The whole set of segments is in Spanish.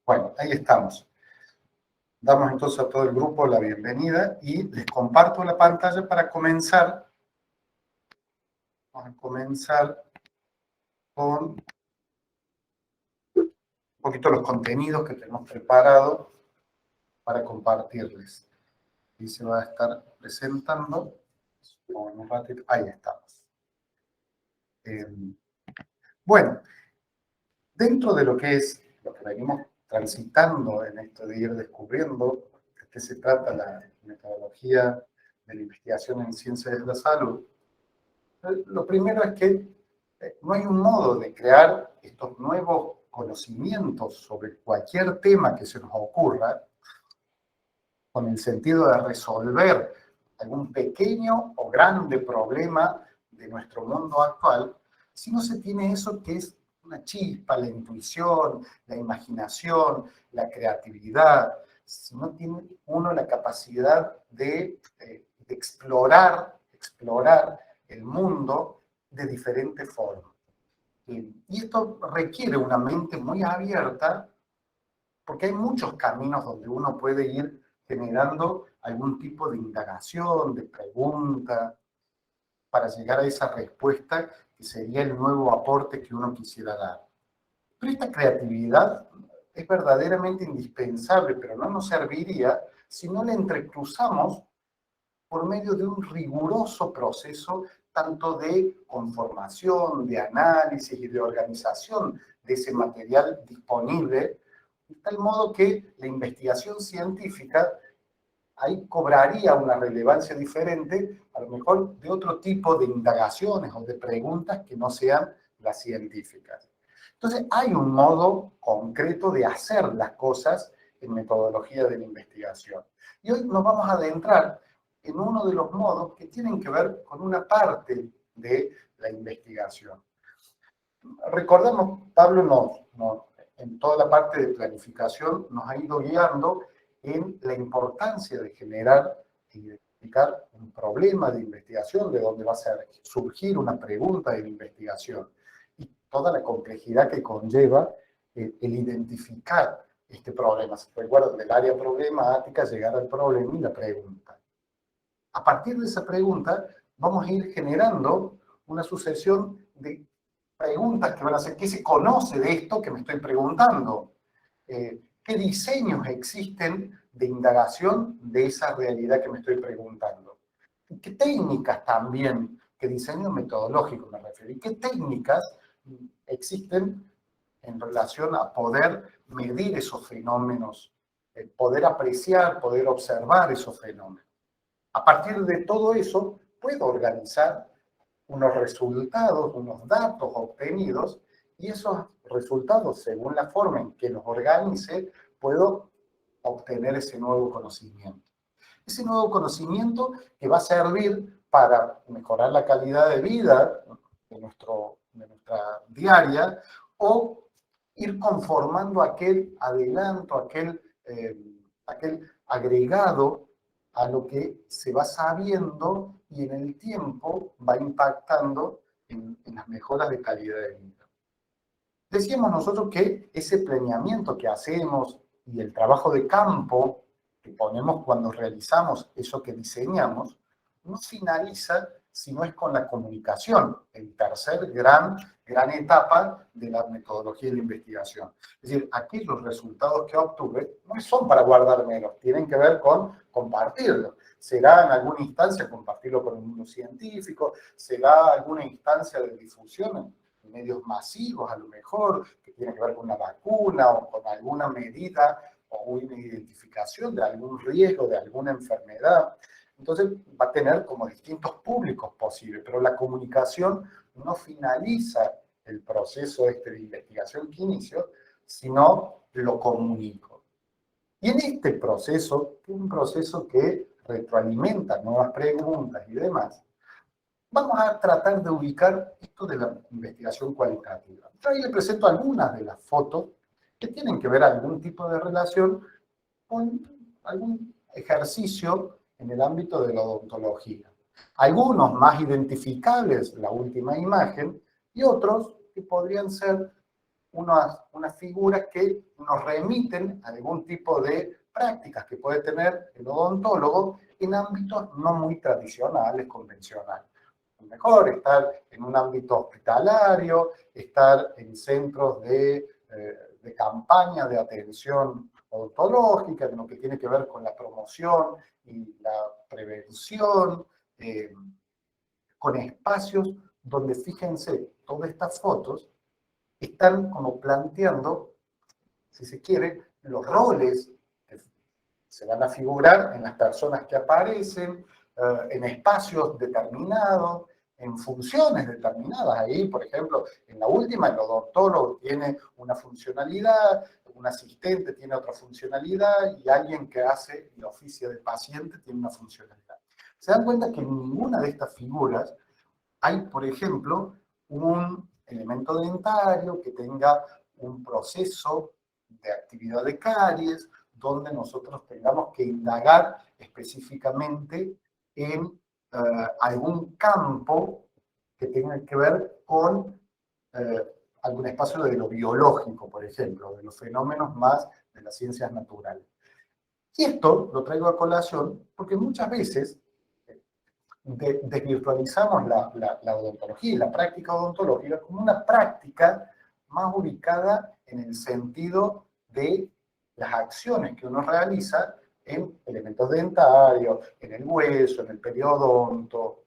Bueno, ahí estamos. Damos entonces a todo el grupo la bienvenida y les comparto la pantalla para comenzar. Vamos a comenzar con un poquito los contenidos que tenemos preparados para compartirles. Y se va a estar presentando. Un ratito. Ahí estamos. Bueno, dentro de lo que es lo que venimos transitando en esto de ir descubriendo de qué se trata la metodología de la investigación en ciencias de la salud, lo primero es que no hay un modo de crear estos nuevos conocimientos sobre cualquier tema que se nos ocurra con el sentido de resolver algún pequeño o grande problema de nuestro mundo actual, si no se tiene eso que es una chispa, la intuición, la imaginación, la creatividad, si no tiene uno la capacidad de explorar el mundo de diferentes formas. Y esto requiere una mente muy abierta, porque hay muchos caminos donde uno puede ir generando algún tipo de indagación, de pregunta, para llegar a esa respuesta que sería el nuevo aporte que uno quisiera dar. Pero esta creatividad es verdaderamente indispensable, pero no nos serviría si no la entrecruzamos por medio de un riguroso proceso tanto de conformación, de análisis y de organización de ese material disponible, de tal modo que la investigación científica ahí cobraría una relevancia diferente, a lo mejor de otro tipo de indagaciones o de preguntas que no sean las científicas. Entonces, hay un modo concreto de hacer las cosas en metodología de la investigación. Y hoy nos vamos a adentrar en uno de los modos que tienen que ver con una parte de la investigación. Recordamos, Pablo en toda la parte de planificación nos ha ido guiando en la importancia de generar e identificar un problema de investigación, de dónde va a surgir una pregunta de la investigación, y toda la complejidad que conlleva el identificar este problema. ¿Se recuerdan? Del área problemática, llegar al problema y la pregunta. A partir de esa pregunta, vamos a ir generando una sucesión de preguntas que van a ser: ¿qué se conoce de esto que me estoy preguntando? ¿Qué diseños existen de indagación de esa realidad que me estoy preguntando? ¿Y qué técnicas también, qué diseño metodológico me refiero? ¿Y qué técnicas existen en relación a poder medir esos fenómenos, poder apreciar, poder observar esos fenómenos? A partir de todo eso, puedo organizar unos resultados, unos datos obtenidos, y esos resultados, según la forma en que los organice, puedo obtener ese nuevo conocimiento. Ese nuevo conocimiento que va a servir para mejorar la calidad de vida de nuestra diaria, o ir conformando aquel adelanto, aquel agregado a lo que se va sabiendo y en el tiempo va impactando en las mejoras de calidad de vida. Decíamos nosotros que ese planeamiento que hacemos y el trabajo de campo que ponemos cuando realizamos eso que diseñamos, no finaliza si no es con la comunicación, el tercer gran etapa de la metodología de la investigación. Es decir, aquí los resultados que obtuve no son para guardármelos, tienen que ver con compartirlos. Será en alguna instancia compartirlo con el mundo científico, será alguna instancia de difusión en medios masivos, a lo mejor, que tiene que ver con una vacuna o con alguna medida o una identificación de algún riesgo, de alguna enfermedad. Entonces va a tener como distintos públicos posibles, pero la comunicación no finaliza el proceso de investigación que inicio, sino lo comunico. Y en este proceso, que es un proceso que retroalimenta nuevas preguntas y demás, vamos a tratar de ubicar esto de la investigación cualitativa. Yo ahí le presento algunas de las fotos que tienen que ver algún tipo de relación con algún ejercicio en el ámbito de la odontología. Algunos más identificables, la última imagen, y otros que podrían ser unas figuras que nos remiten a algún tipo de prácticas que puede tener el odontólogo en ámbitos no muy tradicionales, convencionales. Mejor estar en un ámbito hospitalario, estar en centros de campaña de atención odontológica, en lo que tiene que ver con la promoción y la prevención, con espacios donde, fíjense, todas estas fotos están como planteando, si se quiere, los roles que se van a figurar en las personas que aparecen, en espacios determinados, en funciones determinadas. Ahí, por ejemplo, en la última, el odontólogo tiene una funcionalidad, un asistente tiene otra funcionalidad y alguien que hace el oficio de paciente tiene una funcionalidad. Se dan cuenta que en ninguna de estas figuras hay, por ejemplo, un elemento dentario que tenga un proceso de actividad de caries, donde nosotros tengamos que indagar específicamente en algún campo que tenga que ver con algún espacio de lo biológico, por ejemplo, de los fenómenos más de las ciencias naturales. Y esto lo traigo a colación porque muchas veces desvirtualizamos la odontología y la práctica odontológica como una práctica más ubicada en el sentido de las acciones que uno realiza en elementos dentarios, en el hueso, en el periodonto.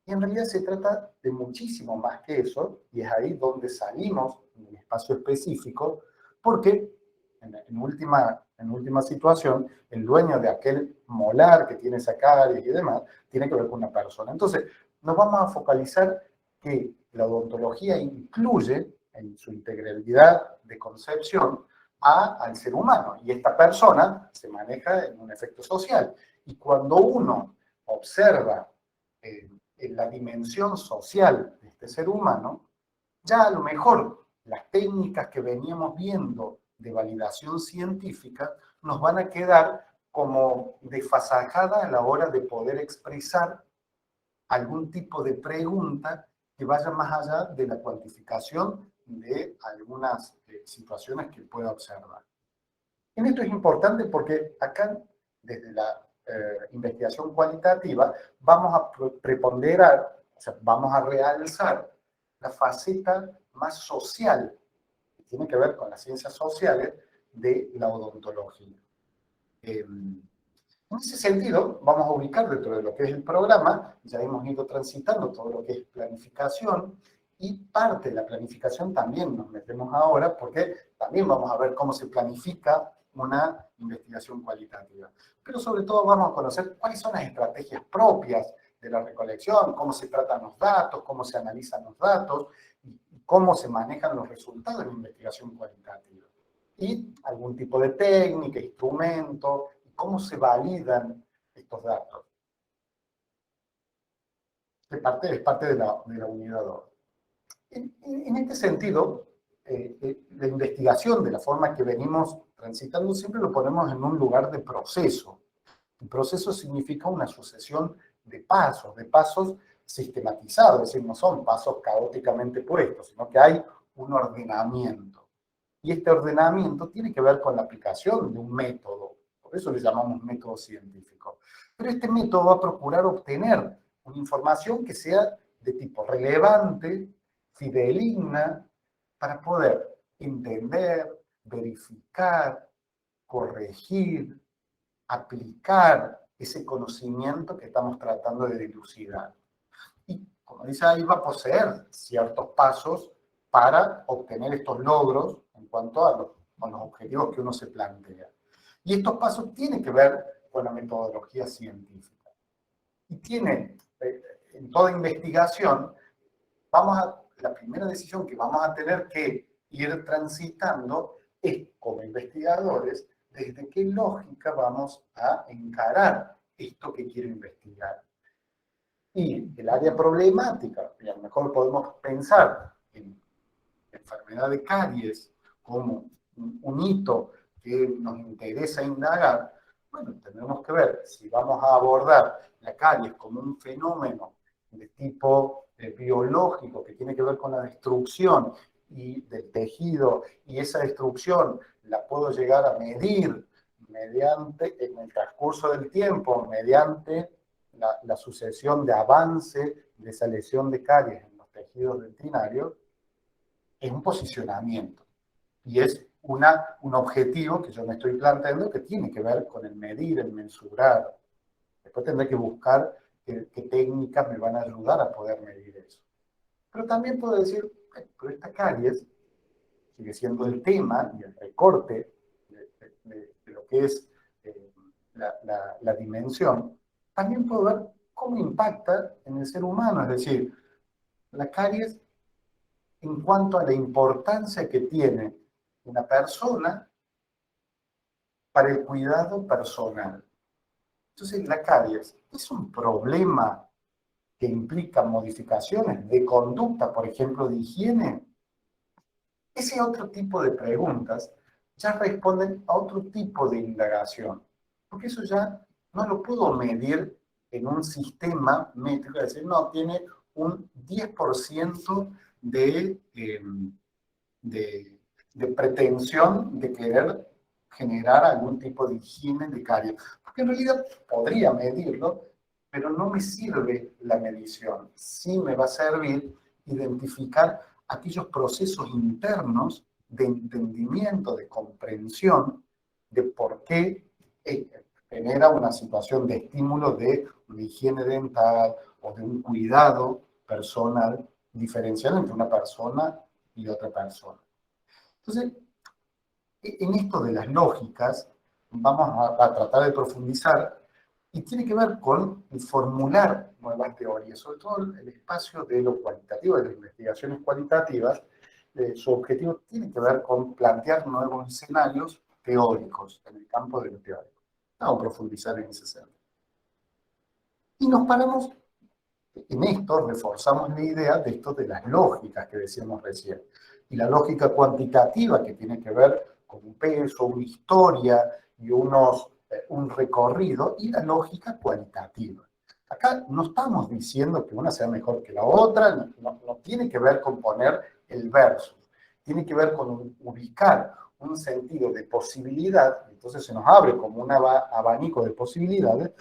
Y en realidad se trata de muchísimo más que eso, y es ahí donde salimos en un espacio específico, porque en última situación, el dueño de aquel molar que tiene esa caries y demás, tiene que ver con una persona. Entonces, nos vamos a focalizar que la odontología incluye en su integralidad de concepción al ser humano, y esta persona se maneja en un efecto social. Y cuando uno observa en la dimensión social de este ser humano, ya a lo mejor las técnicas que veníamos viendo de validación científica nos van a quedar como desfasajadas a la hora de poder expresar algún tipo de pregunta que vaya más allá de la cuantificación de algunas situaciones que pueda observar. En esto es importante porque acá, desde la investigación cualitativa, vamos a preponderar, o sea, vamos a realzar la faceta más social, que tiene que ver con las ciencias sociales de la odontología. En ese sentido, vamos a ubicar dentro de lo que es el programa, ya hemos ido transitando todo lo que es planificación, y parte de la planificación también nos metemos ahora, porque también vamos a ver cómo se planifica una investigación cualitativa. Pero sobre todo vamos a conocer cuáles son las estrategias propias de la recolección, cómo se tratan los datos, cómo se analizan los datos, y cómo se manejan los resultados de la investigación cualitativa. Y algún tipo de técnica, instrumento, cómo se validan estos datos. Es parte de la unidad 2. En este sentido, la investigación, de la forma que venimos transitando, siempre lo ponemos en un lugar de proceso. El proceso significa una sucesión de pasos sistematizados, es decir, no son pasos caóticamente puestos, sino que hay un ordenamiento. Y este ordenamiento tiene que ver con la aplicación de un método. Por eso le llamamos método científico. Pero este método va a procurar obtener una información que sea de tipo relevante, fidedigna, para poder entender, verificar, corregir, aplicar ese conocimiento que estamos tratando de dilucidar. Y, como dice ahí, va a poseer ciertos pasos para obtener estos logros en cuanto a los objetivos que uno se plantea. Y estos pasos tienen que ver con la metodología científica. Y tiene, en toda investigación, la primera decisión que vamos a tener que ir transitando es, como investigadores, desde qué lógica vamos a encarar esto que quiero investigar. Y el área problemática, y a lo mejor podemos pensar en la enfermedad de caries como un hito que nos interesa indagar. Bueno, tendremos que ver si vamos a abordar la caries como un fenómeno de tipo biológico que tiene que ver con la destrucción y del tejido, y esa destrucción la puedo llegar a medir mediante, en el transcurso del tiempo, mediante la sucesión de avance de esa lesión de caries en los tejidos dentinarios, es un posicionamiento. Y es un objetivo que yo me estoy planteando que tiene que ver con el medir, el mensurar. Después tendré que buscar qué técnicas me van a ayudar a poder medir eso. Pero también puedo decir, pero esta caries sigue siendo el tema y el recorte de lo que es la dimensión. También puedo ver cómo impacta en el ser humano, es decir, la caries en cuanto a la importancia que tiene una persona para el cuidado personal. Entonces, la caries es un problema que implica modificaciones de conducta, por ejemplo, de higiene. Ese otro tipo de preguntas ya responden a otro tipo de indagación, porque eso ya no lo puedo medir en un sistema métrico, es decir, no, tiene un 10% de pretensión de querer generar algún tipo de higiene de caries. Porque en realidad podría medirlo, pero no me sirve la medición. Sí me va a servir identificar aquellos procesos internos de entendimiento, de comprensión de por qué genera una situación de estímulo de una higiene dental o de un cuidado personal diferencial entre una persona y otra persona. Entonces, en esto de las lógicas, vamos a tratar de profundizar y tiene que ver con formular nuevas teorías, sobre todo el espacio de lo cualitativo, de las investigaciones cualitativas. Su objetivo tiene que ver con plantear nuevos escenarios teóricos en el campo de lo teórico. Vamos a profundizar en ese sentido. Y nos paramos en esto, reforzamos la idea de esto de las lógicas que decíamos recién. Y la lógica cuantitativa, que tiene que ver con un peso, una historia y un recorrido, y la lógica cualitativa. Acá no estamos diciendo que una sea mejor que la otra, no tiene que ver con poner el versus, tiene que ver con ubicar un sentido de posibilidad, entonces se nos abre como un abanico de posibilidades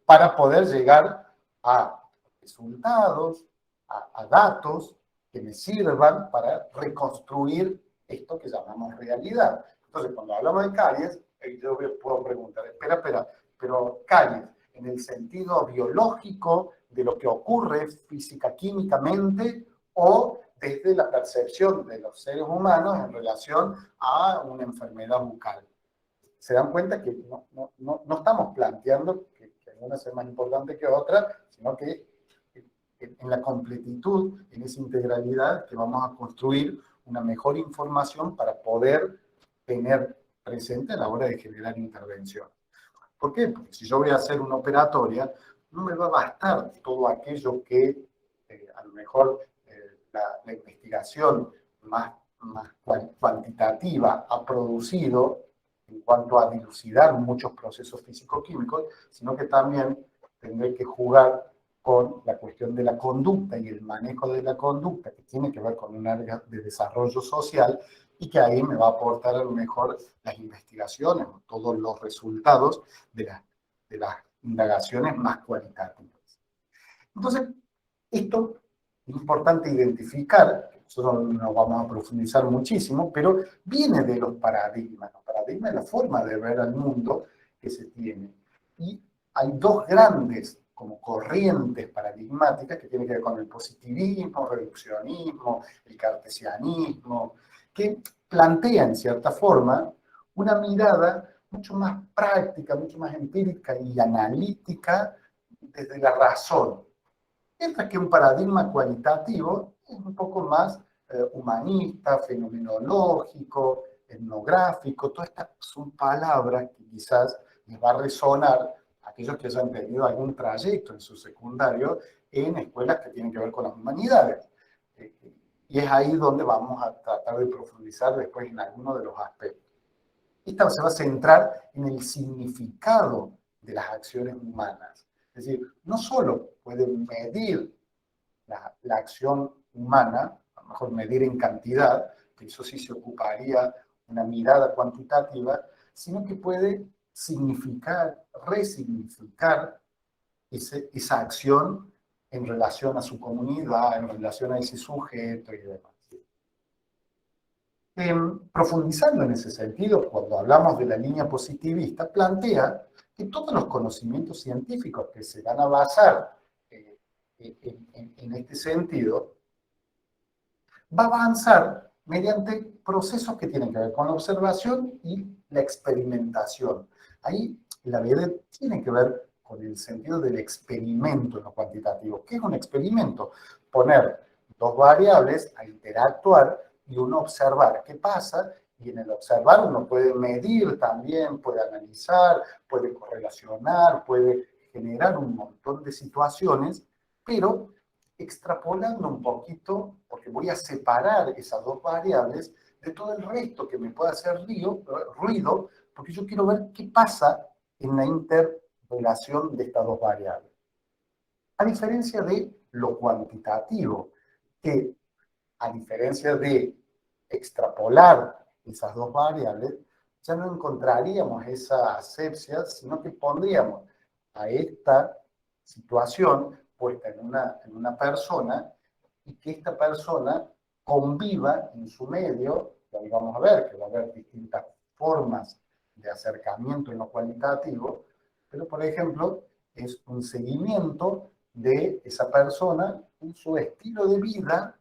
para poder llegar a resultados, a datos que me sirvan para reconstruir esto que llamamos realidad. Entonces, cuando hablamos de caries, yo puedo preguntar, espera, pero caries, en el sentido biológico de lo que ocurre física, químicamente, o desde la percepción de los seres humanos en relación a una enfermedad bucal. Se dan cuenta que no estamos planteando que una sea más importante que otra, sino que en la completitud, en esa integralidad, que vamos a construir una mejor información para poder tener presente a la hora de generar intervención. ¿Por qué? Porque si yo voy a hacer una operatoria, no me va a bastar todo aquello que a lo mejor la investigación más cuantitativa ha producido en cuanto a dilucidar muchos procesos físico-químicos, sino que también tendré que jugar con la cuestión de la conducta y el manejo de la conducta, que tiene que ver con un área de desarrollo social, y que ahí me va a aportar a lo mejor las investigaciones o todos los resultados de las indagaciones más cualitativas. Entonces, esto es importante identificar, nosotros no vamos a profundizar muchísimo, pero viene de los paradigmas de la forma de ver al mundo que se tiene. Y hay dos grandes como corrientes paradigmáticas que tienen que ver con el positivismo, el reduccionismo, el cartesianismo, que plantea en cierta forma una mirada mucho más práctica, mucho más empírica y analítica desde la razón. Mientras que un paradigma cualitativo es un poco más humanista, fenomenológico, etnográfico. Todas estas son palabras que quizás les va a resonar a aquellos que hayan tenido algún trayecto en su secundario en escuelas que tienen que ver con las humanidades. Y es ahí donde vamos a tratar de profundizar después en algunos de los aspectos. Esta se va a centrar en el significado de las acciones humanas. Es decir, no solo puede medir la acción humana, a lo mejor medir en cantidad, que eso sí se ocuparía una mirada cuantitativa, sino que puede significar, resignificar esa acción en relación a su comunidad, en relación a ese sujeto y demás. Profundizando en ese sentido, cuando hablamos de la línea positivista, plantea que todos los conocimientos científicos que se van a basar en este sentido, va a avanzar mediante procesos que tienen que ver con la observación y la experimentación. Ahí la vida tiene que ver con el sentido del experimento en lo cuantitativo. ¿Qué es un experimento? Poner dos variables a interactuar y uno observar qué pasa, y en el observar uno puede medir también, puede analizar, puede correlacionar, puede generar un montón de situaciones, pero extrapolando un poquito, porque voy a separar esas dos variables de todo el resto que me puede hacer ruido, porque yo quiero ver qué pasa en la interrelación de estas dos variables. A diferencia de lo cuantitativo, que a diferencia de extrapolar esas dos variables, ya no encontraríamos esa asepsia, sino que pondríamos a esta situación puesta en una persona y que esta persona conviva en su medio, y ahí vamos a ver que va a haber distintas formas de acercamiento en lo cualitativo, pero por ejemplo es un seguimiento de esa persona en su estilo de vida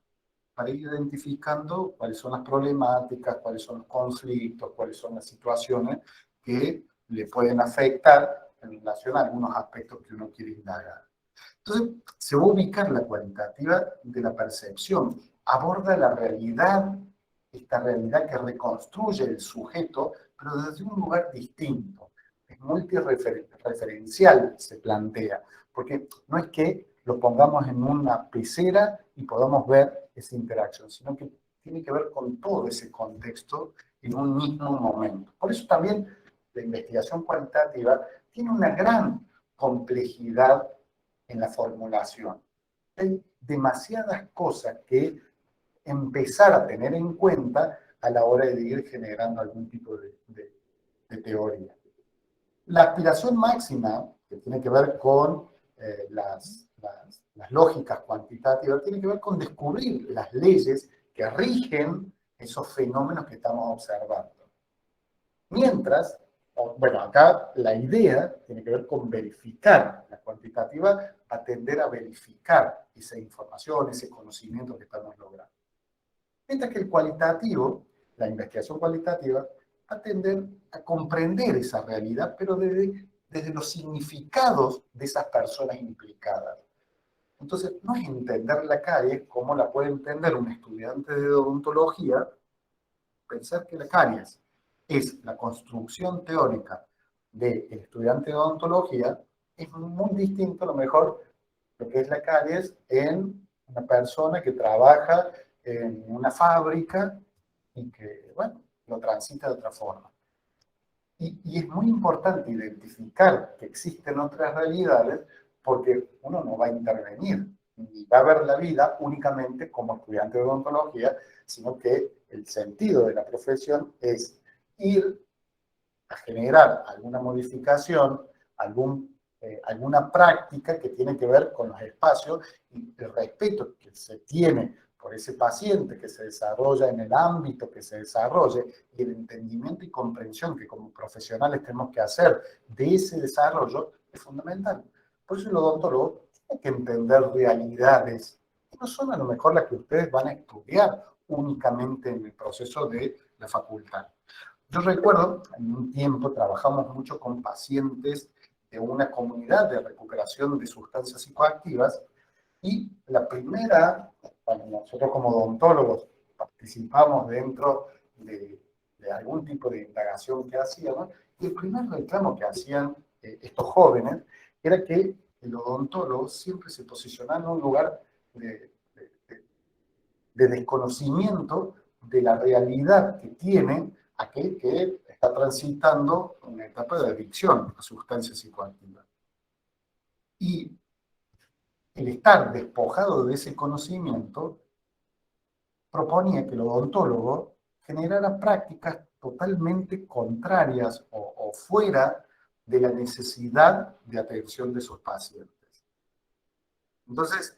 para ir identificando cuáles son las problemáticas, cuáles son los conflictos, cuáles son las situaciones que le pueden afectar en relación a algunos aspectos que uno quiere indagar. Entonces, se va a ubicar la cualitativa de la percepción, aborda la realidad, esta realidad que reconstruye el sujeto, pero desde un lugar distinto. Es multireferencial, se plantea, porque no es que lo pongamos en una pecera y podamos ver esa interacción, sino que tiene que ver con todo ese contexto en un mismo momento. Por eso también la investigación cualitativa tiene una gran complejidad en la formulación. Hay demasiadas cosas que empezar a tener en cuenta a la hora de ir generando algún tipo de teoría. La aspiración máxima, que tiene que ver con las lógicas cuantitativas, tiene que ver con descubrir las leyes que rigen esos fenómenos que estamos observando. Mientras, bueno, acá la idea tiene que ver con verificar. La cuantitativa va a tender a verificar esa información, ese conocimiento que estamos logrando. Mientras que el cualitativo, la investigación cualitativa, va a tender a comprender esa realidad, pero desde los significados de esas personas implicadas. Entonces, no es entender la caries como la puede entender un estudiante de odontología, pensar que la caries es la construcción teórica del estudiante de odontología, es muy distinto a lo mejor lo que es la caries en una persona que trabaja en una fábrica y que, bueno, lo transita de otra forma. Y es muy importante identificar que existen otras realidades porque uno no va a intervenir ni va a ver la vida únicamente como estudiante de odontología, sino que el sentido de la profesión es ir a generar alguna modificación, alguna práctica que tiene que ver con los espacios y el respeto que se tiene por ese paciente que se desarrolla en el ámbito que se desarrolle y el entendimiento y comprensión que como profesionales tenemos que hacer de ese desarrollo es fundamental. Por eso el odontólogo tiene que entender realidades que no son a lo mejor las que ustedes van a estudiar únicamente en el proceso de la facultad. Yo recuerdo, en un tiempo trabajamos mucho con pacientes de una comunidad de recuperación de sustancias psicoactivas y la primera, cuando nosotros como odontólogos participamos dentro de algún tipo de indagación que hacíamos, y el primer reclamo que hacían estos jóvenes era que el odontólogo siempre se posicionaba en un lugar de desconocimiento de la realidad que tiene aquel que está transitando una etapa de adicción a sustancias psicoactivas. Y el estar despojado de ese conocimiento proponía que el odontólogo generara prácticas totalmente contrarias o fuera de la necesidad de atención de sus pacientes. Entonces,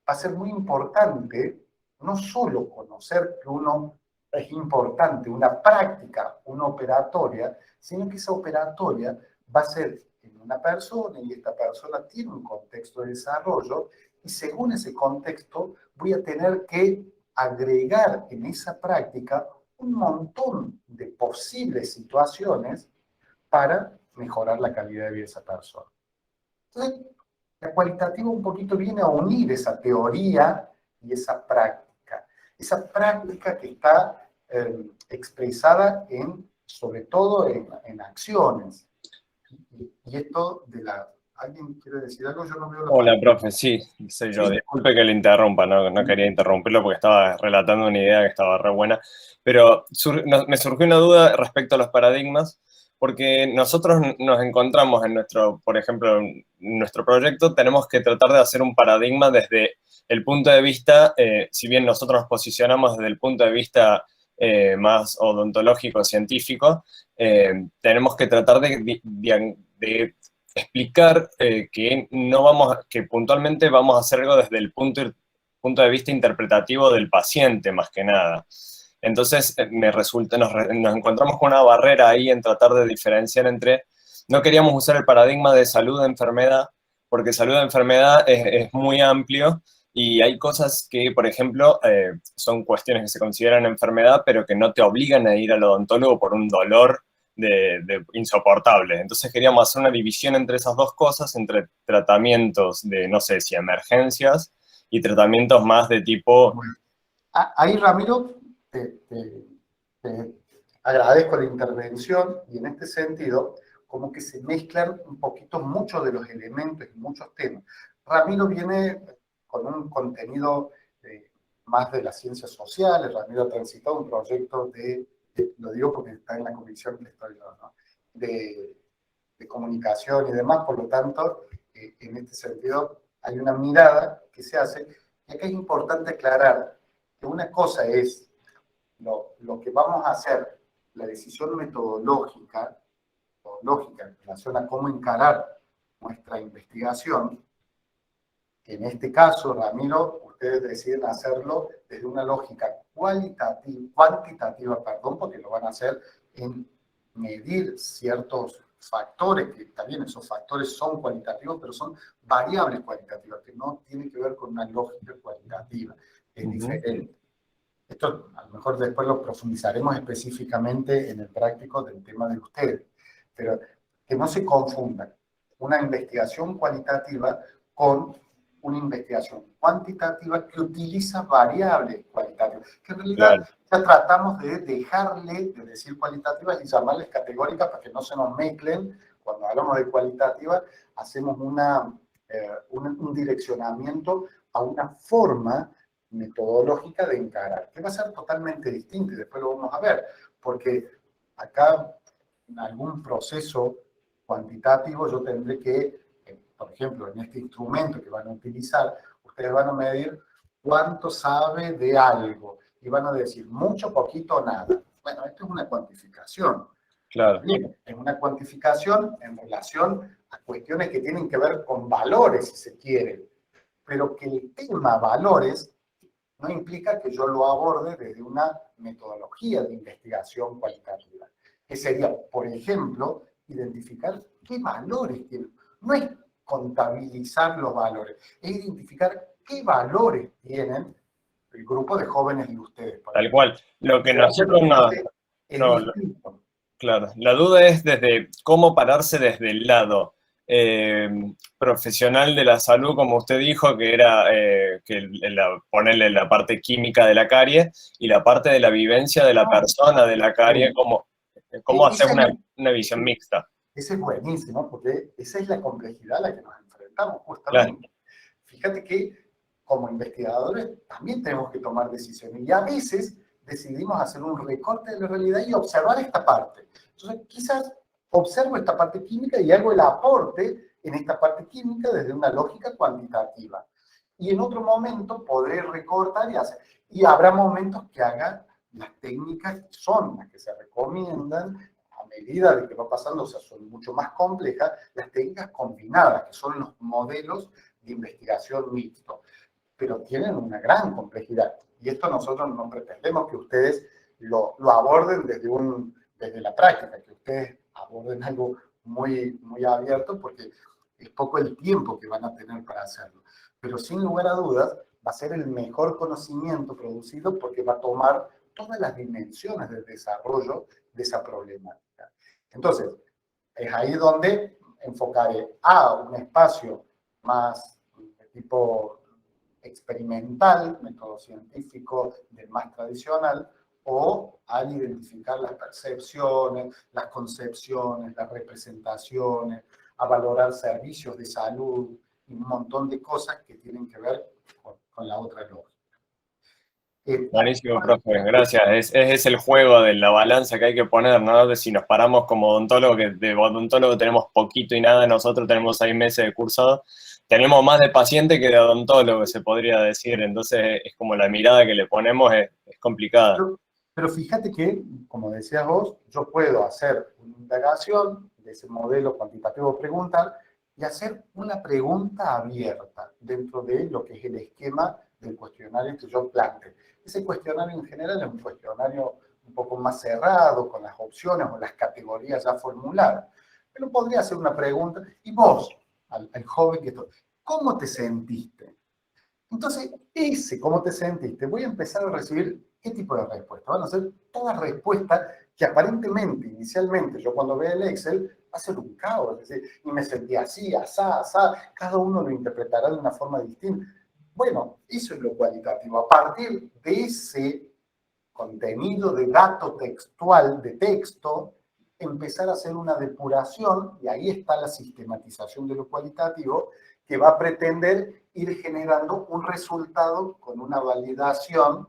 va a ser muy importante no solo conocer que uno es importante, una práctica, una operatoria, sino que esa operatoria va a ser en una persona y esta persona tiene un contexto de desarrollo y según ese contexto voy a tener que agregar en esa práctica un montón de posibles situaciones para mejorar la calidad de vida de esa persona. Entonces, la cualitativa un poquito viene a unir esa teoría y esa práctica que está expresada sobre todo en acciones. Y esto de la... ¿Alguien quiere decir algo? Yo no veo la... Hola, profe, sí, soy yo. Sí. Disculpe que le interrumpa, no quería interrumpirlo porque estaba relatando una idea que estaba re buena, pero me surgió una duda respecto a los paradigmas, porque nosotros nos encontramos en nuestro, por ejemplo, en nuestro proyecto, tenemos que tratar de hacer un paradigma desde el punto de vista, si bien nosotros nos posicionamos desde el punto de vista más odontológico, científico, tenemos que tratar de explicar que puntualmente vamos a hacer algo desde el punto de vista interpretativo del paciente, más que nada. Entonces, nos encontramos con una barrera ahí en tratar de diferenciar no queríamos usar el paradigma de salud-enfermedad, porque salud-enfermedad es muy amplio y hay cosas que, por ejemplo, son cuestiones que se consideran enfermedad, pero que no te obligan a ir al odontólogo por un dolor insoportable. Entonces queríamos hacer una división entre esas dos cosas, entre tratamientos de, no sé si emergencias y tratamientos más de tipo... Bueno, ahí, Ramiro, te agradezco la intervención y en este sentido, como que se mezclan un poquito muchos de los elementos y muchos temas. Ramiro viene con un contenido más de las ciencias sociales. Ramiro ha transitado un proyecto lo digo porque está en la comisión que estoy yo, ¿no? de comunicación y demás, por lo tanto, en este sentido hay una mirada que se hace, y acá es importante aclarar que una cosa es lo que vamos a hacer, la decisión metodológica en relación a cómo encarar nuestra investigación. En este caso, Ramiro, ustedes deciden hacerlo desde una lógica cuantitativa, porque lo van a hacer en medir ciertos factores, que también esos factores son cualitativos, pero son variables cualitativas, que no tienen que ver con una lógica cualitativa, es diferente. Esto a lo mejor después lo profundizaremos específicamente en el práctico del tema de ustedes, pero que no se confunda una investigación cualitativa con una investigación cuantitativa que utiliza variables cualitativas, que en realidad ya tratamos de dejarle de decir cualitativas y llamarles categóricas para que no se nos mezclen. Cuando hablamos de cualitativa, hacemos un direccionamiento a una forma metodológica de encarar, que va a ser totalmente distinta y después lo vamos a ver, porque acá en algún proceso cuantitativo yo tendré que, por ejemplo, en este instrumento que van a utilizar, ustedes van a medir cuánto sabe de algo y van a decir mucho, poquito, nada. Bueno, esto es una cuantificación. Claro. Bien, es una cuantificación en relación a cuestiones que tienen que ver con valores, si se quiere, pero que el tema valores no implica que yo lo aborde desde una metodología de investigación cualitativa, que sería, por ejemplo, identificar qué valores tienen. No es contabilizar los valores, es identificar qué valores tienen el grupo de jóvenes de ustedes. Tal cual. Lo que nosotros claro, la duda es desde cómo pararse desde el lado profesional de la salud, como usted dijo, que era ponerle la parte química de la carie y la parte de la vivencia de la persona de la carie, cómo hacer una visión mixta. Ese es buenísimo, porque esa es la complejidad a la que nos enfrentamos justamente. Claro. Fíjate que como investigadores también tenemos que tomar decisiones y a veces decidimos hacer un recorte de la realidad y observar esta parte. Entonces, quizás observo esta parte química y hago el aporte en esta parte química desde una lógica cuantitativa. Y en otro momento podré recortar y hacer. Y habrá momentos que haga las técnicas que son las que se recomiendan a medida de que va pasando, o sea, son mucho más complejas, las técnicas combinadas, que son los modelos de investigación mixto, pero tienen una gran complejidad. Y esto nosotros no pretendemos que ustedes lo aborden desde la práctica, que ustedes aborden algo muy abierto, porque es poco el tiempo que van a tener para hacerlo. Pero sin lugar a dudas, va a ser el mejor conocimiento producido porque va a tomar todas las dimensiones del desarrollo de esa problemática. Entonces, es ahí donde enfocaré a un espacio más de tipo experimental, método científico del más tradicional, o al identificar las percepciones, las concepciones, las representaciones, a valorar servicios de salud y un montón de cosas que tienen que ver con la otra lógica. Buenísimo, profe, gracias. Es el juego de la balanza que hay que poner, ¿no? De si nos paramos como odontólogo, que de odontólogo tenemos poquito y nada, nosotros tenemos 6 meses de cursado, tenemos más de paciente que de odontólogo, se podría decir. Entonces, es como la mirada que le ponemos es complicada. Pero fíjate que, como decías vos, yo puedo hacer una indagación de ese modelo cuantitativo preguntal y hacer una pregunta abierta dentro de lo que es el esquema del cuestionario que yo planteo. Ese cuestionario en general es un cuestionario un poco más cerrado, con las opciones o las categorías ya formuladas. Pero podría hacer una pregunta, y vos, al joven que estoy, ¿cómo te sentiste? Entonces, cómo te sentiste, voy a empezar a recibir qué tipo de respuestas. Van a ser todas respuestas que aparentemente, inicialmente, yo cuando vea el Excel, va a ser un caos. Es decir, y me sentí así, asá, asá, cada uno lo interpretará de una forma distinta. Bueno, eso es lo cualitativo. A partir de ese contenido de dato textual, de texto, empezar a hacer una depuración, y ahí está la sistematización de lo cualitativo, que va a pretender ir generando un resultado con una validación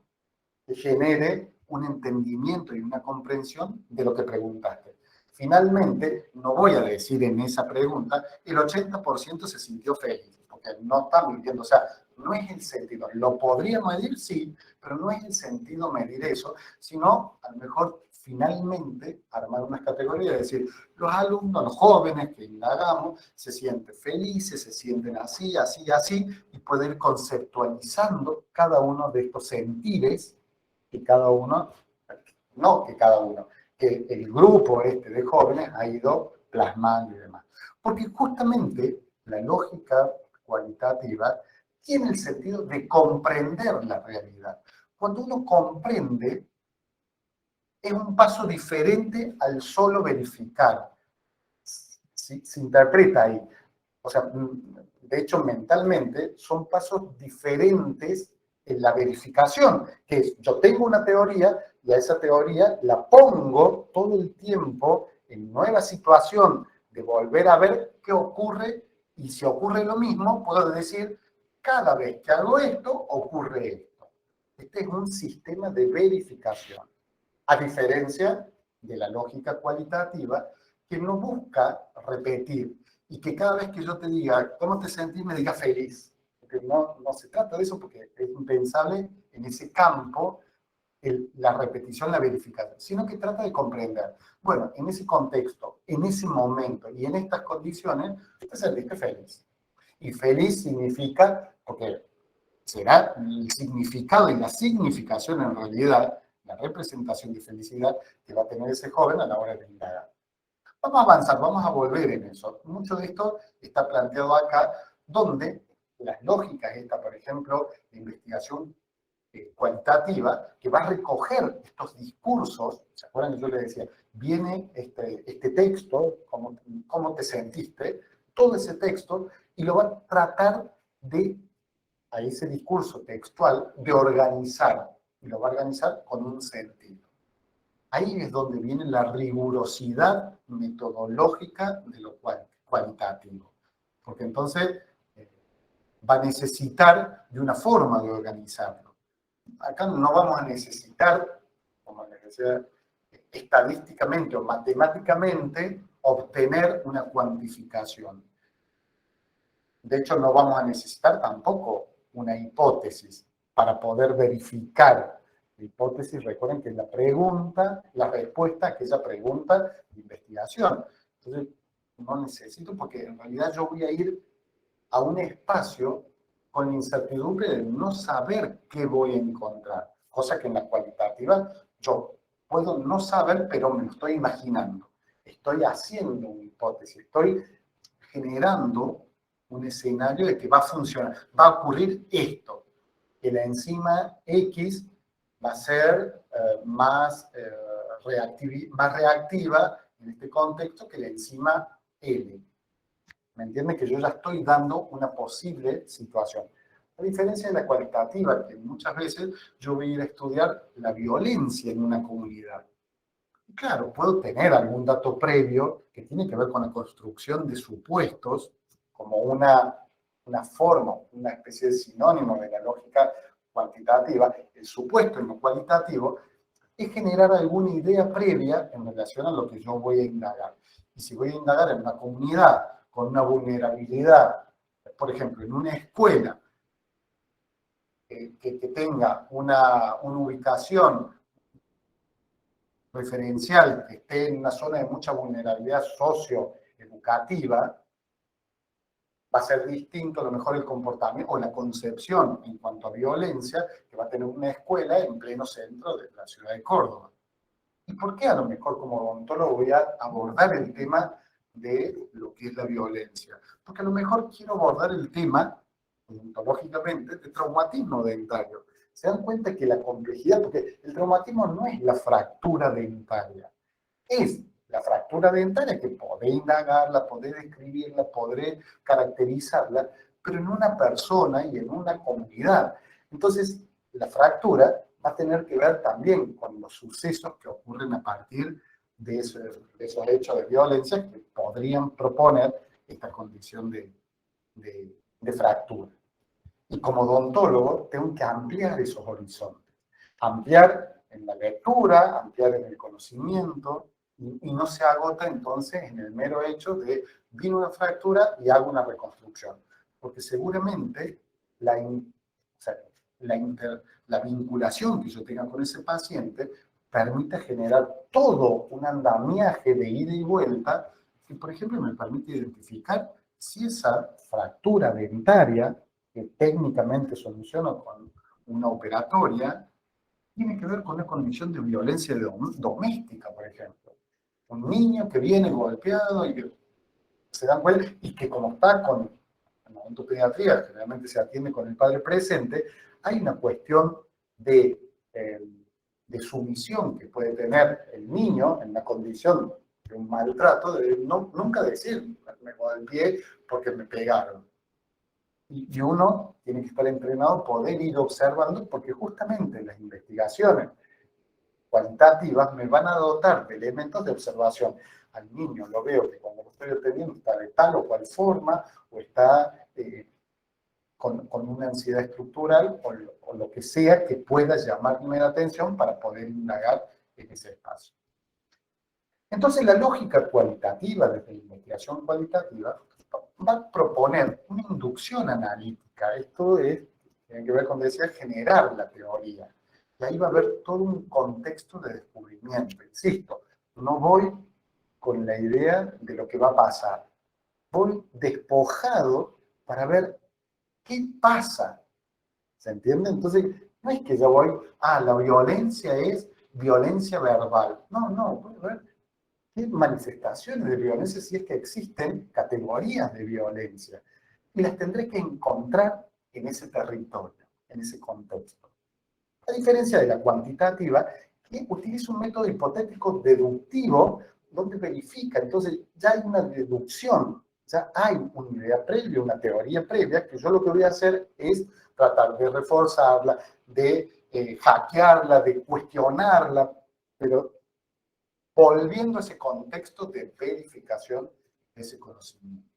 que genere un entendimiento y una comprensión de lo que preguntaste. Finalmente, no voy a decir en esa pregunta, el 80% se sintió feliz, porque no está mintiendo, o sea, no es el sentido. Lo podría medir, sí, pero no es el sentido medir eso, sino a lo mejor finalmente armar unas categorías, es decir, los alumnos, los jóvenes que indagamos, se sienten felices, se sienten así, así, así, y poder ir conceptualizando cada uno de estos sentires que cada uno, no que cada uno, que el grupo de jóvenes ha ido plasmando y demás. Porque justamente la lógica cualitativa tiene el sentido de comprender la realidad. Cuando uno comprende, es un paso diferente al solo verificar. Se interpreta ahí. O sea, de hecho, mentalmente son pasos diferentes en la verificación, que es, yo tengo una teoría y a esa teoría la pongo todo el tiempo en nueva situación de volver a ver qué ocurre, y si ocurre lo mismo, puedo decir, cada vez que hago esto, ocurre esto. Este es un sistema de verificación, a diferencia de la lógica cualitativa, que no busca repetir, y que cada vez que yo te diga, ¿cómo te sentís?, me diga feliz. Porque no se trata de eso, porque es impensable en ese campo la repetición, la verificación, sino que trata de comprender. Bueno, en ese contexto, en ese momento y en estas condiciones, te sentiste feliz. Y feliz significa, porque será el significado y la significación en realidad, la representación de felicidad que va a tener ese joven a la hora de indagar. Vamos a avanzar, vamos a volver en eso. Mucho de esto está planteado acá, donde las lógicas, por ejemplo, de investigación cualitativa, que va a recoger estos discursos. ¿Se acuerdan que yo les decía? Viene este texto, ¿cómo te sentiste? Todo ese texto, y lo va a tratar a ese discurso textual, de organizar, y lo va a organizar con un sentido. Ahí es donde viene la rigurosidad metodológica de lo cualitativo. Porque entonces va a necesitar de una forma de organizarlo. Acá no vamos a necesitar, como les decía, estadísticamente o matemáticamente obtener una cuantificación. De hecho, no vamos a necesitar tampoco una hipótesis para poder verificar la hipótesis. Recuerden que la pregunta, la respuesta a aquella pregunta de investigación. Entonces, no necesito, porque en realidad yo voy a ir a un espacio con la incertidumbre de no saber qué voy a encontrar, cosa que en la cualitativa yo puedo no saber, pero me lo estoy imaginando. Estoy haciendo una hipótesis, estoy generando un escenario de que va a funcionar, va a ocurrir esto, que la enzima X va a ser más reactiva en este contexto que la enzima L. ¿Me entiende? Que yo ya estoy dando una posible situación. A diferencia de la cualitativa, que muchas veces yo voy a ir a estudiar la violencia en una comunidad. Y claro, puedo tener algún dato previo que tiene que ver con la construcción de supuestos, como una forma, una especie de sinónimo de la lógica cuantitativa. El supuesto en lo cualitativo es generar alguna idea previa en relación a lo que yo voy a indagar. Y si voy a indagar en una comunidad con una vulnerabilidad, por ejemplo, en una escuela que tenga una ubicación referencial, que esté en una zona de mucha vulnerabilidad socioeducativa, va a ser distinto a lo mejor el comportamiento o la concepción en cuanto a violencia que va a tener una escuela en pleno centro de la ciudad de Córdoba. ¿Y por qué a lo mejor como odontólogo voy a abordar el tema de lo que es la violencia? Porque a lo mejor quiero abordar el tema, odontológicamente, de traumatismo dentario. Se dan cuenta que la complejidad, porque el traumatismo no es la fractura dentaria, es la fractura dentaria que podré indagarla, podré describirla, podré caracterizarla, pero en una persona y en una comunidad. Entonces, la fractura va a tener que ver también con los sucesos que ocurren a partir de esos hechos de violencia que podrían proponer esta condición de fractura. Y como odontólogo tengo que ampliar esos horizontes, ampliar en la lectura, ampliar en el conocimiento, y no se agota entonces en el mero hecho de vino una fractura y hago una reconstrucción. Porque seguramente la vinculación que yo tenga con ese paciente permite generar todo un andamiaje de ida y vuelta que, por ejemplo, me permite identificar si esa fractura dentaria, que técnicamente soluciono con una operatoria, tiene que ver con una condición de violencia doméstica, por ejemplo. Un niño que viene golpeado y que se dan cuenta, y que como está con la odontopediatría, generalmente se atiende con el padre presente, hay una cuestión de sumisión que puede tener el niño en la condición de un maltrato, de nunca decir, me golpeé porque me pegaron. Y uno tiene que estar entrenado, poder ir observando, porque justamente las investigaciones cualitativas me van a dotar de elementos de observación. Al niño lo veo que cuando lo estoy atendiendo está de tal o cual forma, o está con una ansiedad estructural, o lo que sea que pueda llamarme la atención para poder indagar en ese espacio. Entonces, la lógica cualitativa, desde la investigación cualitativa, va a proponer una inducción analítica. Esto tiene que ver con, decía, generar la teoría. Y ahí va a haber todo un contexto de descubrimiento. Insisto, no voy con la idea de lo que va a pasar. Voy despojado para ver qué pasa. ¿Se entiende? Entonces, no es que yo voy, la violencia es violencia verbal. No, voy a ver qué manifestaciones de violencia, si es que existen categorías de violencia. Y las tendré que encontrar en ese territorio, en ese contexto. A diferencia de la cuantitativa, que utiliza un método hipotético deductivo donde verifica, entonces ya hay una deducción, ya hay una idea previa, una teoría previa, que yo lo que voy a hacer es tratar de reforzarla, de hackearla, de cuestionarla, pero volviendo a ese contexto de verificación de ese conocimiento.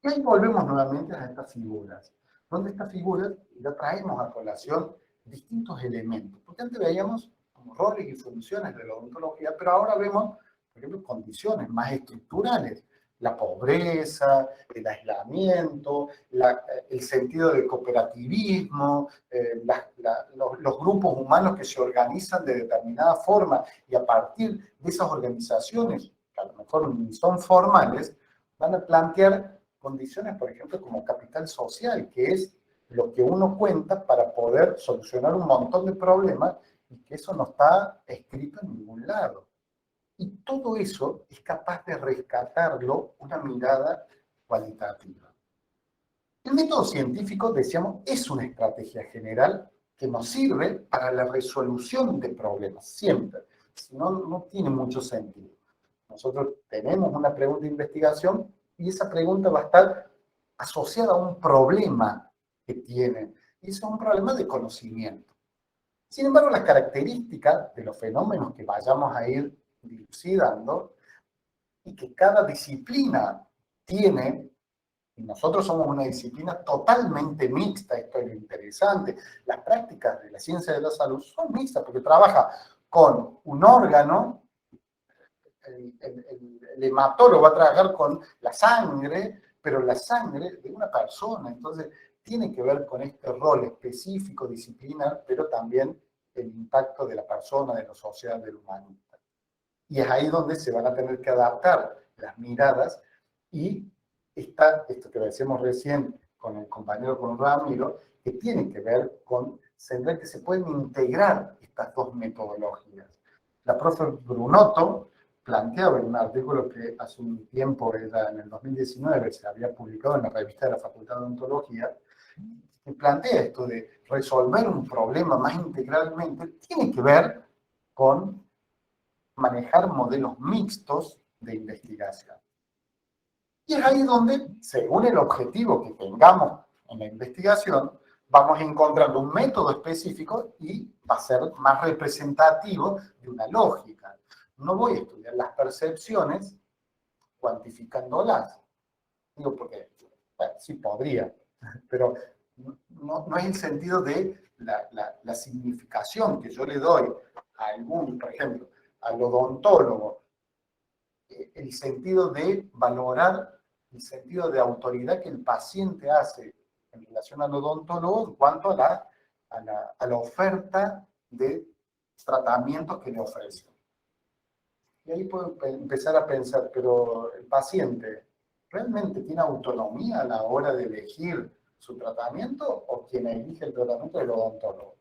Y ahí volvemos nuevamente a estas figuras, donde estas figuras ya traemos a colación distintos elementos, porque antes veíamos como roles y funciones de la odontología, pero ahora vemos, por ejemplo, condiciones más estructurales la pobreza, el aislamiento, el sentido del cooperativismo, los grupos humanos que se organizan de determinada forma y a partir de esas organizaciones, que a lo mejor ni son formales, van a plantear condiciones, por ejemplo, como capital social, que es lo que uno cuenta para poder solucionar un montón de problemas y que eso no está escrito en ningún lado. Y todo eso es capaz de rescatarlo una mirada cualitativa. El método científico, decíamos, es una estrategia general que nos sirve para la resolución de problemas, siempre. Si no, no tiene mucho sentido. Nosotros tenemos una pregunta de investigación y esa pregunta va a estar asociada a un problema que tiene. Y eso es un problema de conocimiento. Sin embargo, las características de los fenómenos que vayamos a ir dilucidando y que cada disciplina tiene, y nosotros somos una disciplina totalmente mixta, esto es lo interesante, las prácticas de la ciencia de la salud son mixtas porque trabaja con un órgano, el hematólogo va a trabajar con la sangre, pero la sangre de una persona, entonces tiene que ver con este rol específico, disciplinar, pero también el impacto de la persona, de la sociedad, del humanista. Y es ahí donde se van a tener que adaptar las miradas y está esto que decíamos recién con el compañero, con Ramiro, que tiene que ver con saber que se pueden integrar estas dos metodologías. La profe Brunotto planteaba en un artículo que hace un tiempo, era en el 2019, se había publicado en la revista de la Facultad de Odontología, que plantea esto de resolver un problema más integralmente, tiene que ver con manejar modelos mixtos de investigación. Y es ahí donde, según el objetivo que tengamos en la investigación, vamos encontrando un método específico y va a ser más representativo de una lógica. No voy a estudiar las percepciones cuantificándolas. Digo, porque bueno, sí podría, pero no es el sentido de la significación que yo le doy a algún, por ejemplo, al odontólogo, el sentido de valorar, el sentido de autoridad que el paciente hace en relación al odontólogo en cuanto a la oferta de tratamientos que le ofrece. Y ahí puedo empezar a pensar, pero el paciente realmente tiene autonomía a la hora de elegir su tratamiento o quien elige el tratamiento es el odontólogo,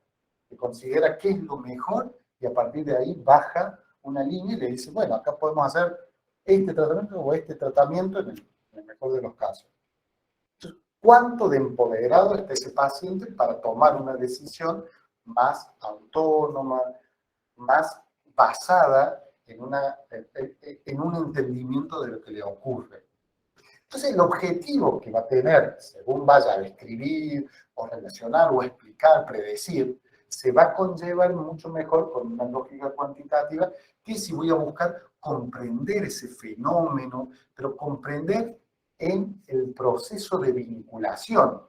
que considera qué es lo mejor y a partir de ahí baja una línea y le dice, bueno, acá podemos hacer este tratamiento o este tratamiento en el mejor de los casos. Entonces, ¿cuánto de empoderado está ese paciente para tomar una decisión más autónoma, más basada en un entendimiento de lo que le ocurre? Entonces, el objetivo que va a tener, según vaya a describir o relacionar o explicar, predecir, se va a conllevar mucho mejor con una lógica cuantitativa que si voy a buscar comprender ese fenómeno, pero comprender en el proceso de vinculación.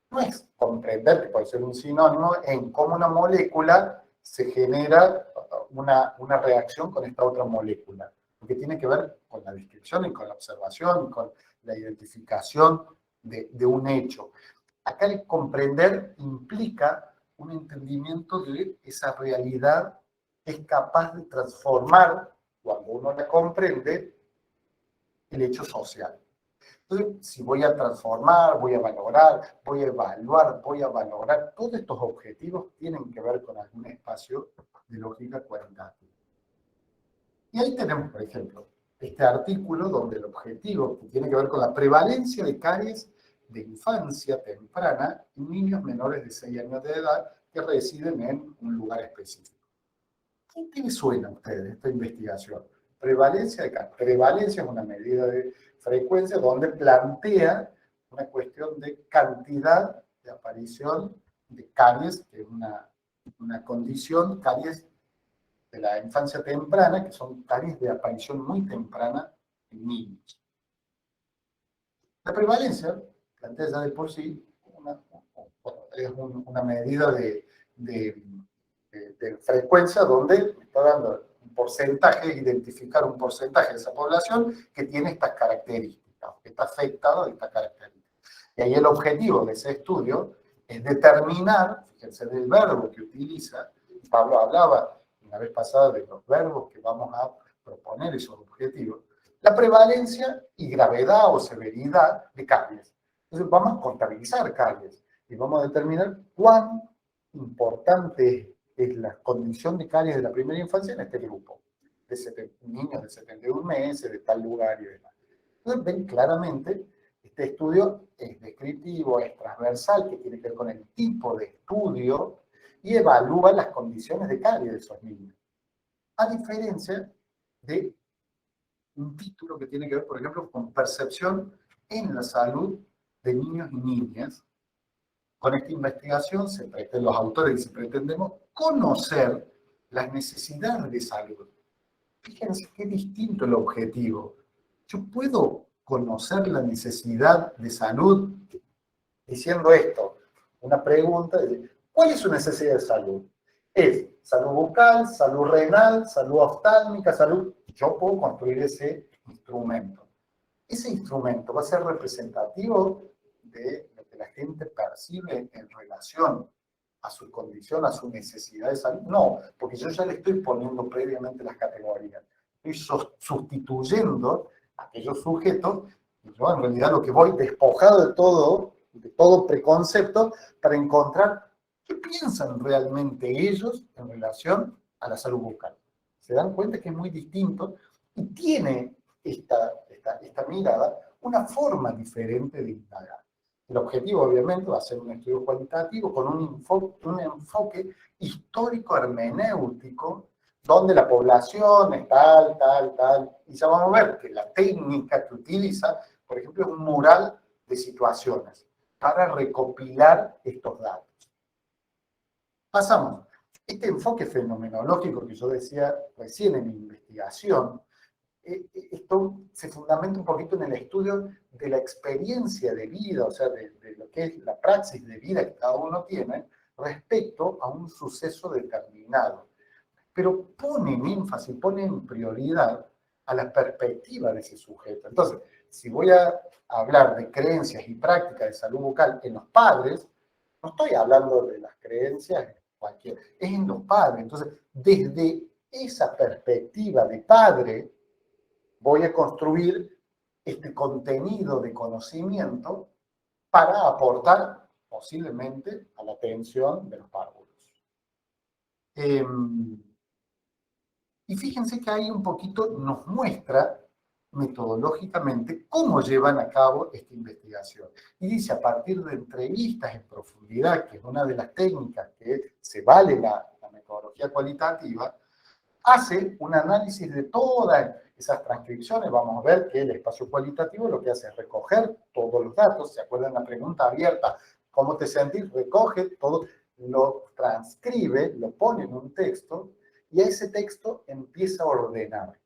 No es comprender, que puede ser un sinónimo, en cómo una molécula se genera una reacción con esta otra molécula, porque tiene que ver con la descripción y con la observación y con la identificación de un hecho. Acá el comprender implica un entendimiento de esa realidad que es capaz de transformar, cuando uno la comprende, el hecho social. Entonces, si voy a transformar, voy a valorar, voy a evaluar, voy a valorar, todos estos objetivos tienen que ver con algún espacio de lógica cualitativa. Y ahí tenemos, por ejemplo, este artículo donde el objetivo que tiene que ver con la prevalencia de caries de infancia temprana en niños menores de 6 años de edad que residen en un lugar específico. ¿Qué les suena a ustedes esta investigación? Prevalencia de caries. Prevalencia es una medida de frecuencia donde plantea una cuestión de cantidad de aparición de caries, que es una condición, caries de la infancia temprana, que son caries de aparición muy temprana en niños. La prevalencia plantea ya de por sí es una medida de frecuencia donde está dando un porcentaje, identificar un porcentaje de esa población que tiene estas características, que está afectado de estas características. Y ahí el objetivo de ese estudio es determinar, fíjense del verbo que utiliza, Pablo hablaba la vez pasada de los verbos que vamos a proponer esos objetivos, la prevalencia y gravedad o severidad de caries. Entonces vamos a contabilizar caries y vamos a determinar cuán importante es la condición de caries de la primera infancia en este grupo, de niños de 71 meses, de tal lugar y demás. Entonces ven claramente, este estudio es descriptivo, es transversal, que tiene que ver con el tipo de estudio y evalúa las condiciones de caries de esos niños. A diferencia de un título que tiene que ver, por ejemplo, con percepción en la salud de niños y niñas. Con esta investigación, los autores dicen, pretendemos conocer las necesidades de salud. Fíjense qué distinto el objetivo. Yo puedo conocer la necesidad de salud diciendo esto, una pregunta, ¿cuál es su necesidad de salud? ¿Es salud bucal, salud renal, salud oftálmica, salud? Yo puedo construir ese instrumento. Ese instrumento va a ser representativo de lo que la gente percibe en relación a su condición, a su necesidad de salud. No, porque yo ya le estoy poniendo previamente las categorías. Estoy sustituyendo a aquellos sujetos, y yo en realidad lo que voy despojado de todo preconcepto para encontrar qué piensan realmente ellos en relación a la salud bucal. Se dan cuenta que es muy distinto y tiene esta mirada una forma diferente de indagar. El objetivo, obviamente, va a ser un estudio cualitativo con un enfoque histórico-hermenéutico, donde la población es tal. Y ya vamos a ver que la técnica que utiliza, por ejemplo, es un mural de situaciones para recopilar estos datos. Pasamos. Este enfoque fenomenológico que yo decía recién en mi investigación, esto se fundamenta un poquito en el estudio de la experiencia de vida, o sea, de lo que es la praxis de vida que cada uno tiene respecto a un suceso determinado. Pero ponen énfasis, ponen prioridad a la perspectiva de ese sujeto. Entonces, si voy a hablar de creencias y prácticas de salud bucal en los padres, no estoy hablando de las creencias cualquiera, es en los padres. Entonces, desde esa perspectiva de padre, voy a construir este contenido de conocimiento para aportar posiblemente a la atención de los párvulos. Y fíjense que ahí un poquito nos muestra metodológicamente cómo llevan a cabo esta investigación. Y dice, a partir de entrevistas en profundidad, que es una de las técnicas que se vale la metodología cualitativa, hace un análisis de todas esas transcripciones. Vamos a ver que el espacio cualitativo lo que hace es recoger todos los datos. ¿Se acuerdan la pregunta abierta? ¿Cómo te sentís? Recoge todo, lo transcribe, lo pone en un texto y a ese texto empieza a ordenar.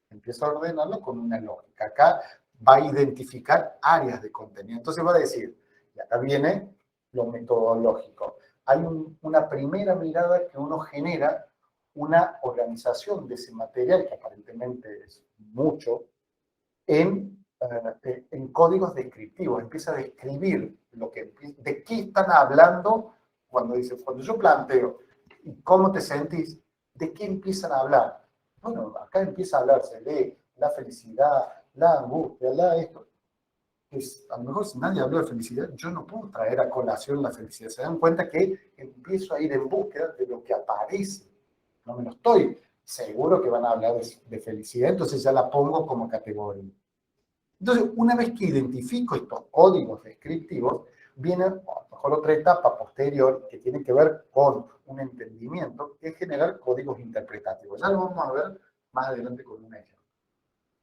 Empieza a ordenarlo con una lógica. Acá va a identificar áreas de contenido. Entonces va a decir, y acá viene lo metodológico. Hay una primera mirada que uno genera, una organización de ese material, que aparentemente es mucho, en códigos descriptivos. Empieza a describir de qué están hablando cuando yo planteo, ¿cómo te sentís? ¿De qué empiezan a hablar? Bueno, acá empieza a hablarse de la felicidad, la angustia, esto. A lo mejor si nadie habló de felicidad, yo no puedo traer a colación la felicidad. Se dan cuenta que empiezo a ir en búsqueda de lo que aparece. No me lo estoy seguro que van a hablar de felicidad, entonces ya la pongo como categoría. Entonces, una vez que identifico estos códigos descriptivos, viene a lo mejor otra etapa posterior que tiene que ver con un entendimiento, que es generar códigos interpretativos. Ya lo vamos a ver más adelante con un ejemplo.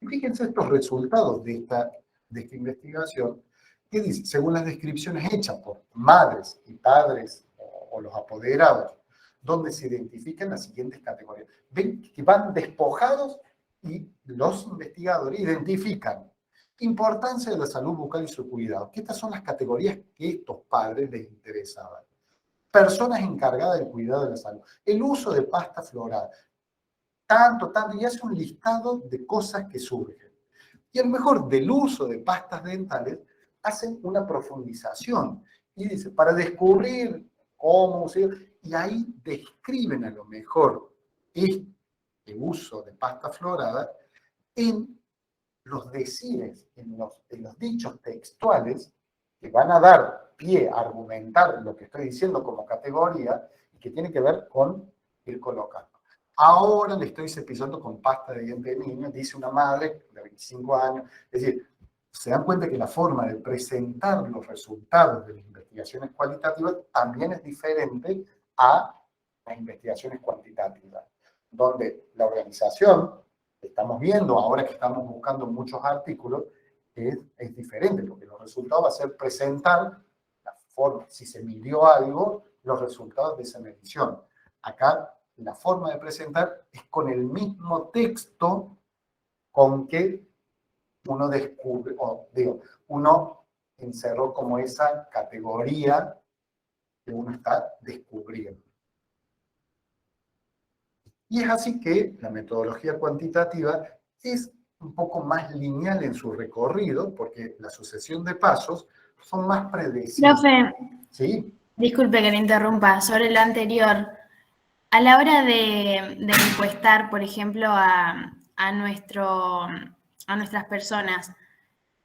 Y fíjense estos resultados de esta investigación, que dice, según las descripciones hechas por madres y padres o los apoderados, donde se identifican las siguientes categorías. Ven que van despojados y los investigadores identifican importancia de la salud bucal y su cuidado, que estas son las categorías que estos padres les interesaban. Personas encargadas del cuidado de la salud, el uso de pasta floral, tanto, tanto, y hace un listado de cosas que surgen. Y a lo mejor del uso de pastas dentales hacen una profundización y dice, para descubrir cómo usar, y ahí describen a lo mejor este uso de pasta florada en los decires, en los dichos textuales que van a dar pie a argumentar lo que estoy diciendo como categoría y que tiene que ver con ir colocando. Ahora le estoy cepillando con pasta de diente de niño, dice una madre de 25 años. Es decir, se dan cuenta que la forma de presentar los resultados de las investigaciones cualitativas también es diferente a las investigaciones cuantitativas, donde la organización, estamos viendo ahora que estamos buscando muchos artículos, es diferente, porque los resultados va a ser presentar la forma, si se midió algo, los resultados de esa medición. Acá la forma de presentar es con el mismo texto con que uno descubre, o digo, uno encerró como esa categoría que uno está descubriendo. Y es así que la metodología cuantitativa es un poco más lineal en su recorrido, porque la sucesión de pasos son más predecibles. Profe, ¿Sí? disculpe que le interrumpa, sobre lo anterior. A la hora de encuestar, por ejemplo, a nuestras personas,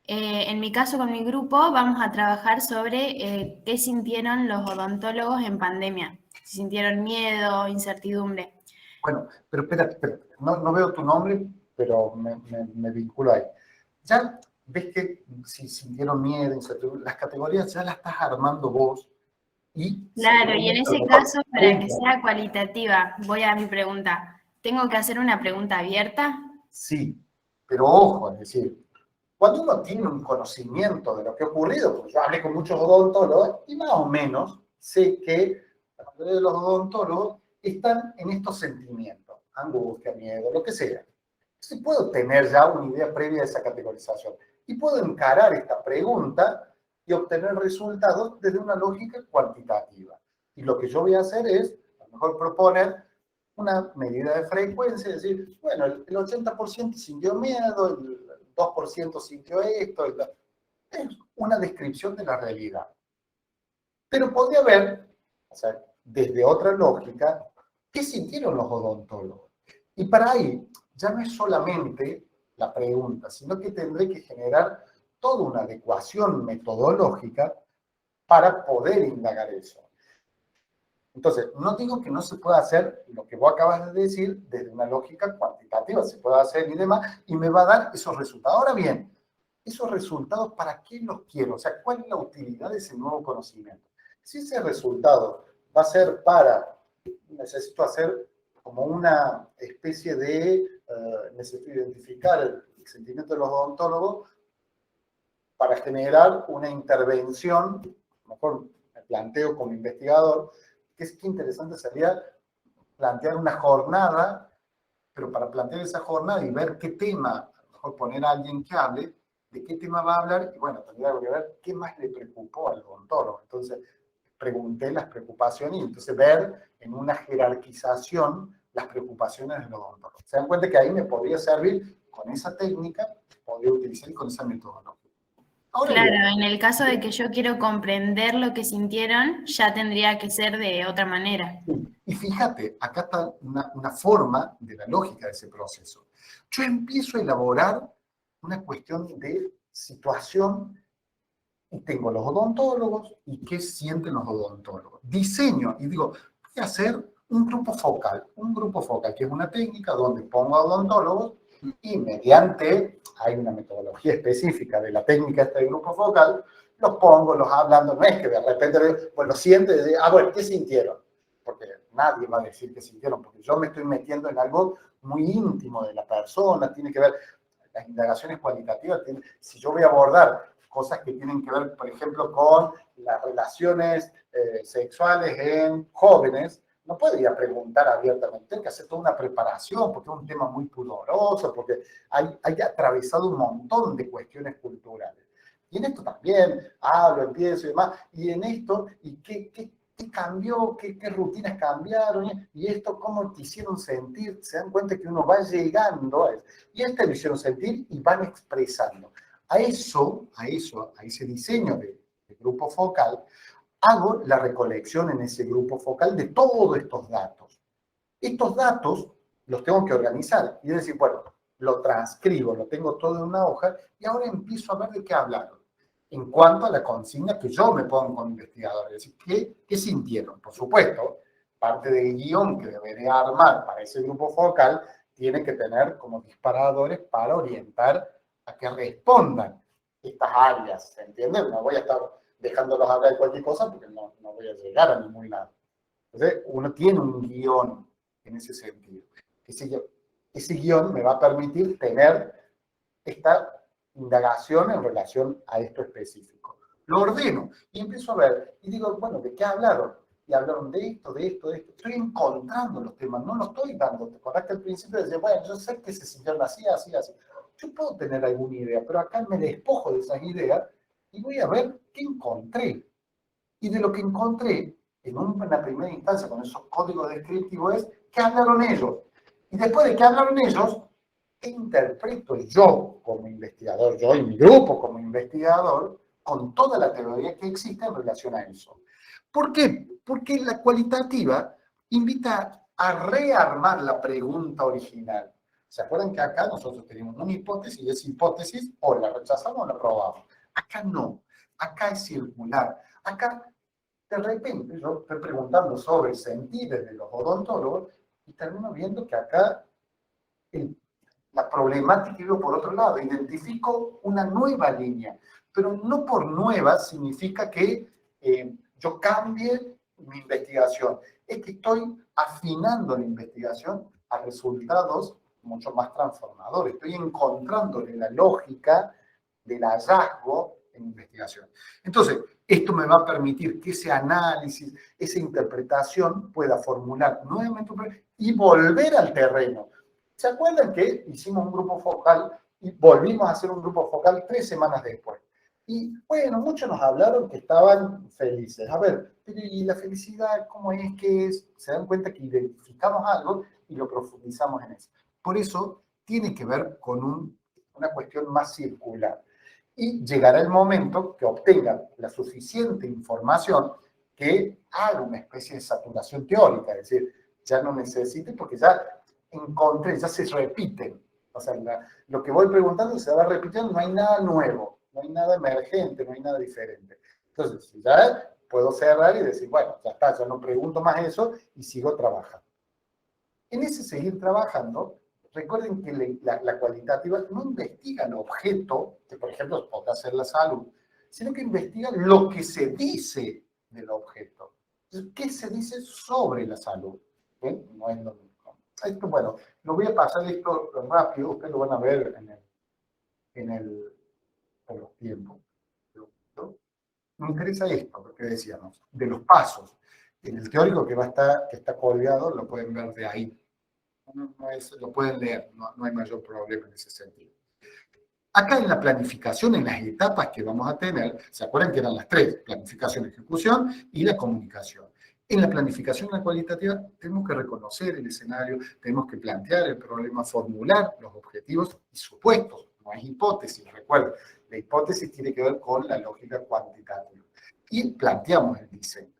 en mi caso con mi grupo vamos a trabajar sobre qué sintieron los odontólogos en pandemia. Si sintieron miedo, incertidumbre. Bueno, pero espérate. No veo tu nombre, pero me vinculo ahí. Ya ves que si sintieron miedo, incertidumbre, las categorías ya las estás armando vos. Claro, y en ese caso, para que sea cualitativa, voy a mi pregunta. ¿Tengo que hacer una pregunta abierta? Sí, pero ojo, es decir, cuando uno tiene un conocimiento de lo que ha ocurrido, porque yo hablé con muchos odontólogos y más o menos sé que la mayoría de los odontólogos están en estos sentimientos, angustia, miedo, lo que sea. Entonces puedo tener ya una idea previa de esa categorización y puedo encarar esta pregunta y obtener resultados desde una lógica cuantitativa. Y lo que yo voy a hacer es, a lo mejor proponer una medida de frecuencia, es decir, bueno, el 80% sintió miedo, el 2% sintió esto, es una descripción de la realidad. Pero podría haber, o sea, desde otra lógica, ¿qué sintieron los odontólogos? Y para ahí ya no es solamente la pregunta, sino que tendré que generar toda una adecuación metodológica para poder indagar eso. Entonces, no digo que no se pueda hacer lo que vos acabas de decir desde una lógica cuantitativa, se puede hacer y demás, y me va a dar esos resultados. Ahora bien, esos resultados, ¿para qué los quiero? O sea, ¿cuál es la utilidad de ese nuevo conocimiento? Si ese resultado va a ser necesito hacer como una especie de, necesito identificar el sentimiento de los odontólogos para generar una intervención, a lo mejor me planteo como investigador, qué interesante sería plantear una jornada, pero para plantear esa jornada y ver qué tema, a lo mejor poner a alguien que hable, de qué tema va a hablar, y bueno, tendría que ver qué más le preocupó al odontólogo. Entonces, pregunté las preocupaciones y entonces ver en una jerarquización las preocupaciones del odontólogo. Se dan cuenta que ahí me podría servir con esa técnica, podría utilizar con esa metodología. Ahora Claro, bien, en el caso de que yo quiero comprender lo que sintieron, ya tendría que ser de otra manera. y fíjate, acá está una forma de la lógica de ese proceso. Yo empiezo a elaborar una cuestión de situación y tengo los odontólogos y qué sienten los odontólogos. Diseño y digo, voy a hacer un grupo focal, que es una técnica donde pongo a odontólogos y mediante, hay una metodología específica de la técnica de este grupo focal, los pongo, los hablando, no es que de repente, bueno, sienten y dicen, bueno, ¿qué sintieron? Porque nadie va a decir qué sintieron, porque yo me estoy metiendo en algo muy íntimo de la persona, tiene que ver, las indagaciones cualitativas, si yo voy a abordar cosas que tienen que ver, por ejemplo, con las relaciones sexuales en jóvenes, no puedo ir a preguntar abiertamente, tengo que hacer toda una preparación, porque es un tema muy pudoroso, porque hay atravesado un montón de cuestiones culturales. Y en esto también hablo, empiezo y demás, y en esto, ¿y ¿qué cambió? ¿Qué rutinas cambiaron? ¿Y esto cómo te hicieron sentir? Se dan cuenta que uno va llegando a eso. Y lo hicieron sentir y van expresando. A ese diseño de grupo focal, hago la recolección en ese grupo focal de todos estos datos. Estos datos los tengo que organizar y decir, bueno, lo transcribo, lo tengo todo en una hoja y ahora empiezo a ver de qué hablaron. En cuanto a la consigna que yo me pongo como investigador, es decir, ¿qué sintieron? Por supuesto, parte del guión que debería armar para ese grupo focal tiene que tener como disparadores para orientar a que respondan estas áreas, ¿se entiende? No voy a estar dejándolos hablar de cualquier cosa porque no voy a llegar a ningún lado. Entonces, uno tiene un guión en ese sentido. Ese guión me va a permitir tener esta indagación en relación a esto específico. Lo ordeno y empiezo a ver y digo, bueno, ¿de qué hablaron? Y hablaron de esto, de esto, de esto. Estoy encontrando los temas, no los estoy dando. ¿Te acordás que al principio decía, bueno, yo sé que se sintieron así, así, así? Yo puedo tener alguna idea, pero acá me despojo de esas ideas y voy a ver qué encontré. Y de lo que encontré, en una primera instancia, con esos códigos descriptivos, es qué hablaron ellos. Y después de qué hablaron ellos, ¿qué interpreto yo como investigador, yo y mi grupo como investigador, con toda la teoría que existe en relación a eso? ¿Por qué? Porque la cualitativa invita a rearmar la pregunta original. ¿Se acuerdan que acá nosotros tenemos una hipótesis y esa hipótesis o la rechazamos o la probamos? Acá no. Acá es circular. Acá, de repente, yo estoy preguntando sobre sentidos de los odontólogos y termino viendo que acá la problemática iba por otro lado. Identifico una nueva línea, pero no por nueva significa que yo cambie mi investigación. Es que estoy afinando la investigación a resultados mucho más transformadores. Estoy encontrándole la lógica del hallazgo en investigación. Entonces, esto me va a permitir que ese análisis, esa interpretación pueda formular nuevamente y volver al terreno. ¿Se acuerdan que hicimos un grupo focal y volvimos a hacer un grupo focal 3 semanas después? Y bueno, muchos nos hablaron que estaban felices. A ver, pero ¿y la felicidad cómo es? ¿Qué es? Se dan cuenta que identificamos algo y lo profundizamos en eso. Por eso tiene que ver con una cuestión más circular. Y llegará el momento que obtengan la suficiente información que haga una especie de saturación teórica, es decir, ya no necesite porque ya encontré, ya se repiten. O sea, lo que voy preguntando se va repitiendo, no hay nada nuevo, no hay nada emergente, no hay nada diferente. Entonces, ya puedo cerrar y decir, bueno, ya está, ya no pregunto más eso y sigo trabajando. En ese seguir trabajando, recuerden que la cualitativa no investiga el objeto, que por ejemplo podrá ser la salud, sino que investiga lo que se dice del objeto. Entonces, ¿qué se dice sobre la salud? ¿Eh? No es lo mismo. Esto, bueno, lo voy a pasar esto rápido, ustedes lo van a ver por los tiempos. Me interesa esto, lo que decíamos, de los pasos. En el teórico que está colgado, lo pueden ver de ahí. Lo pueden leer, no hay mayor problema en ese sentido. Acá en la planificación, en las etapas que vamos a tener, ¿se acuerdan que eran las 3? Planificación, ejecución y la comunicación. En la planificación la cualitativa tenemos que reconocer el escenario, tenemos que plantear el problema, formular los objetivos y supuestos, no es hipótesis, recuerden, la hipótesis tiene que ver con la lógica cuantitativa. Y planteamos el diseño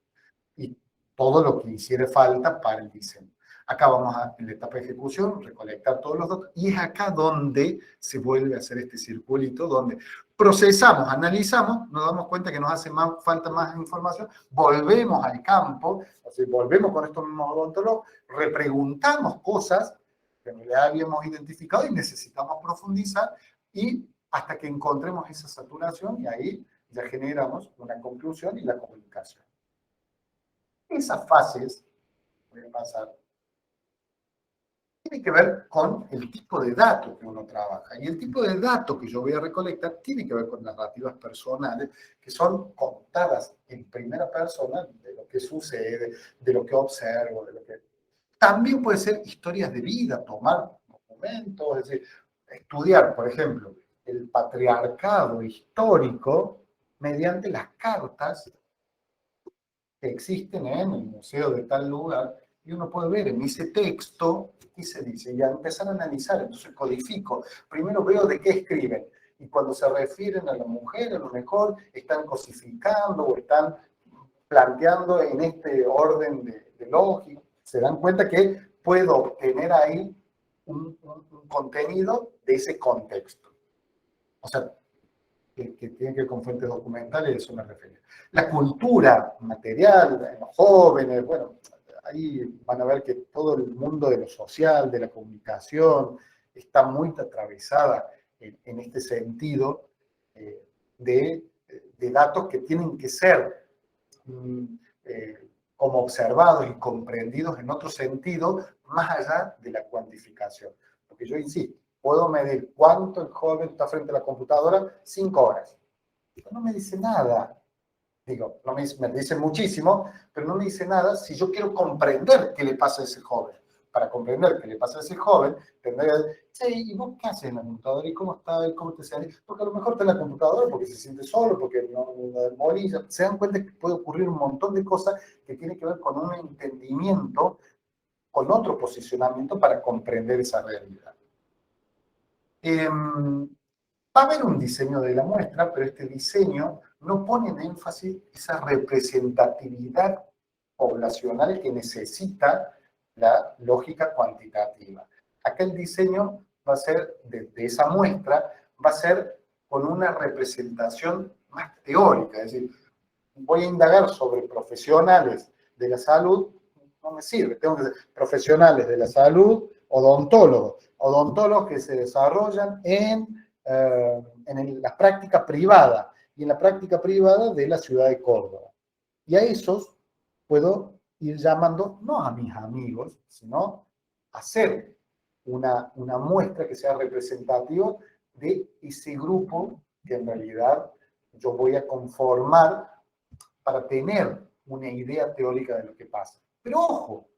y todo lo que hiciera falta para el diseño. Acá vamos en la etapa de ejecución, recolectar todos los datos, y es acá donde se vuelve a hacer este circulito, donde procesamos, analizamos, nos damos cuenta que nos hace falta más información, volvemos al campo, o sea, volvemos con estos mismos odontólogos, repreguntamos cosas que en realidad habíamos identificado y necesitamos profundizar, y hasta que encontremos esa saturación, y ahí ya generamos una conclusión y la comunicación. Esas fases, voy a pasar, tiene que ver con el tipo de datos que uno trabaja. Y el tipo de datos que yo voy a recolectar tiene que ver con narrativas personales que son contadas en primera persona de lo que sucede, de lo que observo, de lo que... También puede ser historias de vida, tomar documentos, es decir, estudiar, por ejemplo, el patriarcado histórico mediante las cartas que existen en el museo de tal lugar, y uno puede ver en ese texto qué se dice, y a empezar a analizar, entonces codifico, primero veo de qué escriben, y cuando se refieren a la mujer, a lo mejor están cosificando o están planteando en este orden de lógica, se dan cuenta que puedo obtener ahí un contenido de ese contexto. O sea, que tiene que ver con fuentes documentales, eso me refiero. La cultura material, en los jóvenes, bueno, ahí van a ver que todo el mundo de lo social, de la comunicación, está muy atravesada en este sentido de datos que tienen que ser como observados y comprendidos en otro sentido, más allá de la cuantificación. Porque yo insisto, puedo medir cuánto el joven está frente a la computadora, 5 horas. Esto no me dice nada. Digo, no me dice muchísimo, pero no me dice nada si yo quiero comprender qué le pasa a ese joven. Para comprender qué le pasa a ese joven, tendría que decir, sí, ¿y vos qué haces en la computadora? ¿Y cómo está? ¿Y cómo te sientes? Porque a lo mejor está en la computadora porque se siente solo, porque no molilla. Se dan cuenta que puede ocurrir un montón de cosas que tienen que ver con un entendimiento, con otro posicionamiento para comprender esa realidad. Va a haber un diseño de la muestra, pero este diseño no pone en énfasis esa representatividad poblacional que necesita la lógica cuantitativa. Acá el diseño va a ser, de esa muestra, va a ser con una representación más teórica, es decir, voy a indagar sobre profesionales de la salud, no me sirve, tengo que ser profesionales de la salud, odontólogos que se desarrollan en la práctica privada, y en la práctica privada de la ciudad de Córdoba. Y a esos puedo ir llamando, no a mis amigos, sino a hacer una muestra que sea representativa de ese grupo que en realidad yo voy a conformar para tener una idea teórica de lo que pasa. Pero ojo,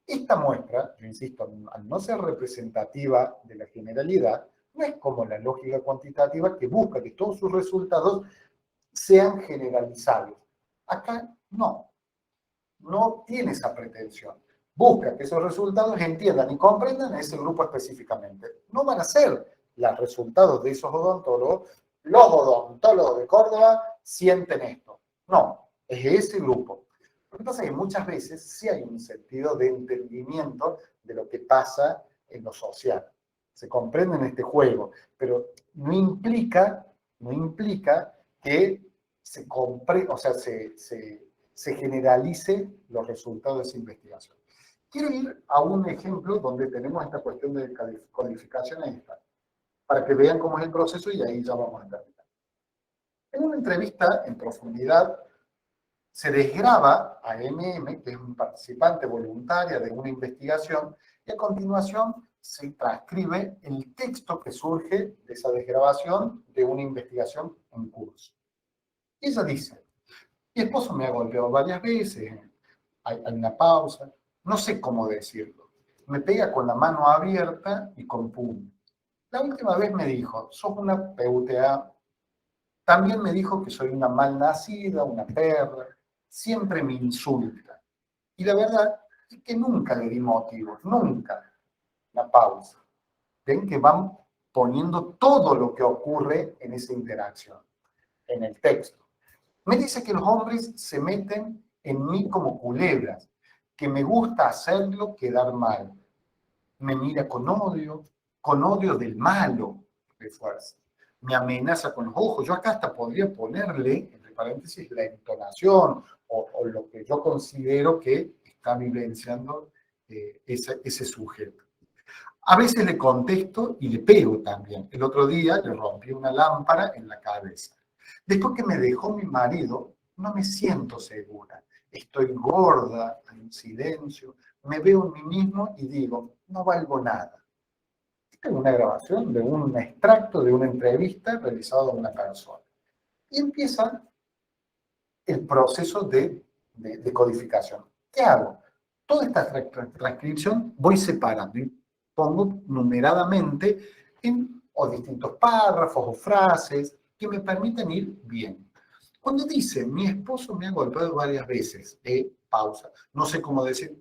esta muestra, yo insisto, al no ser representativa de la generalidad, no es como la lógica cuantitativa que busca que todos sus resultados sean generalizables. Acá no tiene esa pretensión. Busca que esos resultados entiendan y comprendan a ese grupo específicamente. No van a ser los resultados de esos odontólogos, los odontólogos de Córdoba sienten esto. No, es ese grupo. Lo que pasa es que muchas veces sí hay un sentido de entendimiento de lo que pasa en lo social. Se comprende en este juego, pero no implica que se generalice los resultados de esa investigación. Quiero ir a un ejemplo donde tenemos esta cuestión de codificación esta, para que vean cómo es el proceso y ahí ya vamos a terminar. En una entrevista en profundidad, se desgraba a MM, que es un participante voluntaria de una investigación, y a continuación se transcribe el texto que surge de esa desgrabación de una investigación en curso. Y ella dice, mi esposo me ha golpeado varias veces, hay una pausa, no sé cómo decirlo, me pega con la mano abierta y con puño. La última vez me dijo, sos una PUTA, también me dijo que soy una malnacida, una perra, siempre me insulta. Y la verdad es que nunca le di motivos, nunca. La pausa. Ven que van poniendo todo lo que ocurre en esa interacción, en el texto. Me dice que los hombres se meten en mí como culebras, que me gusta hacerlo quedar mal. Me mira con odio del malo, refuerza. Me amenaza con los ojos. Yo acá hasta podría ponerle, entre paréntesis, la entonación o lo que yo considero que está vivenciando ese sujeto. A veces le contesto y le pego también. El otro día le rompí una lámpara en la cabeza. Después que me dejó mi marido, no me siento segura. Estoy gorda, hay un silencio, me veo en mí mismo y digo, no valgo nada. Esta es una grabación de un extracto de una entrevista realizada a una persona. Y empieza el proceso de codificación. ¿Qué hago? Toda esta transcripción voy separando y pongo numeradamente en o distintos párrafos o frases que me permiten ir bien. Cuando dice, mi esposo me ha golpeado varias veces, pausa, no sé cómo decir,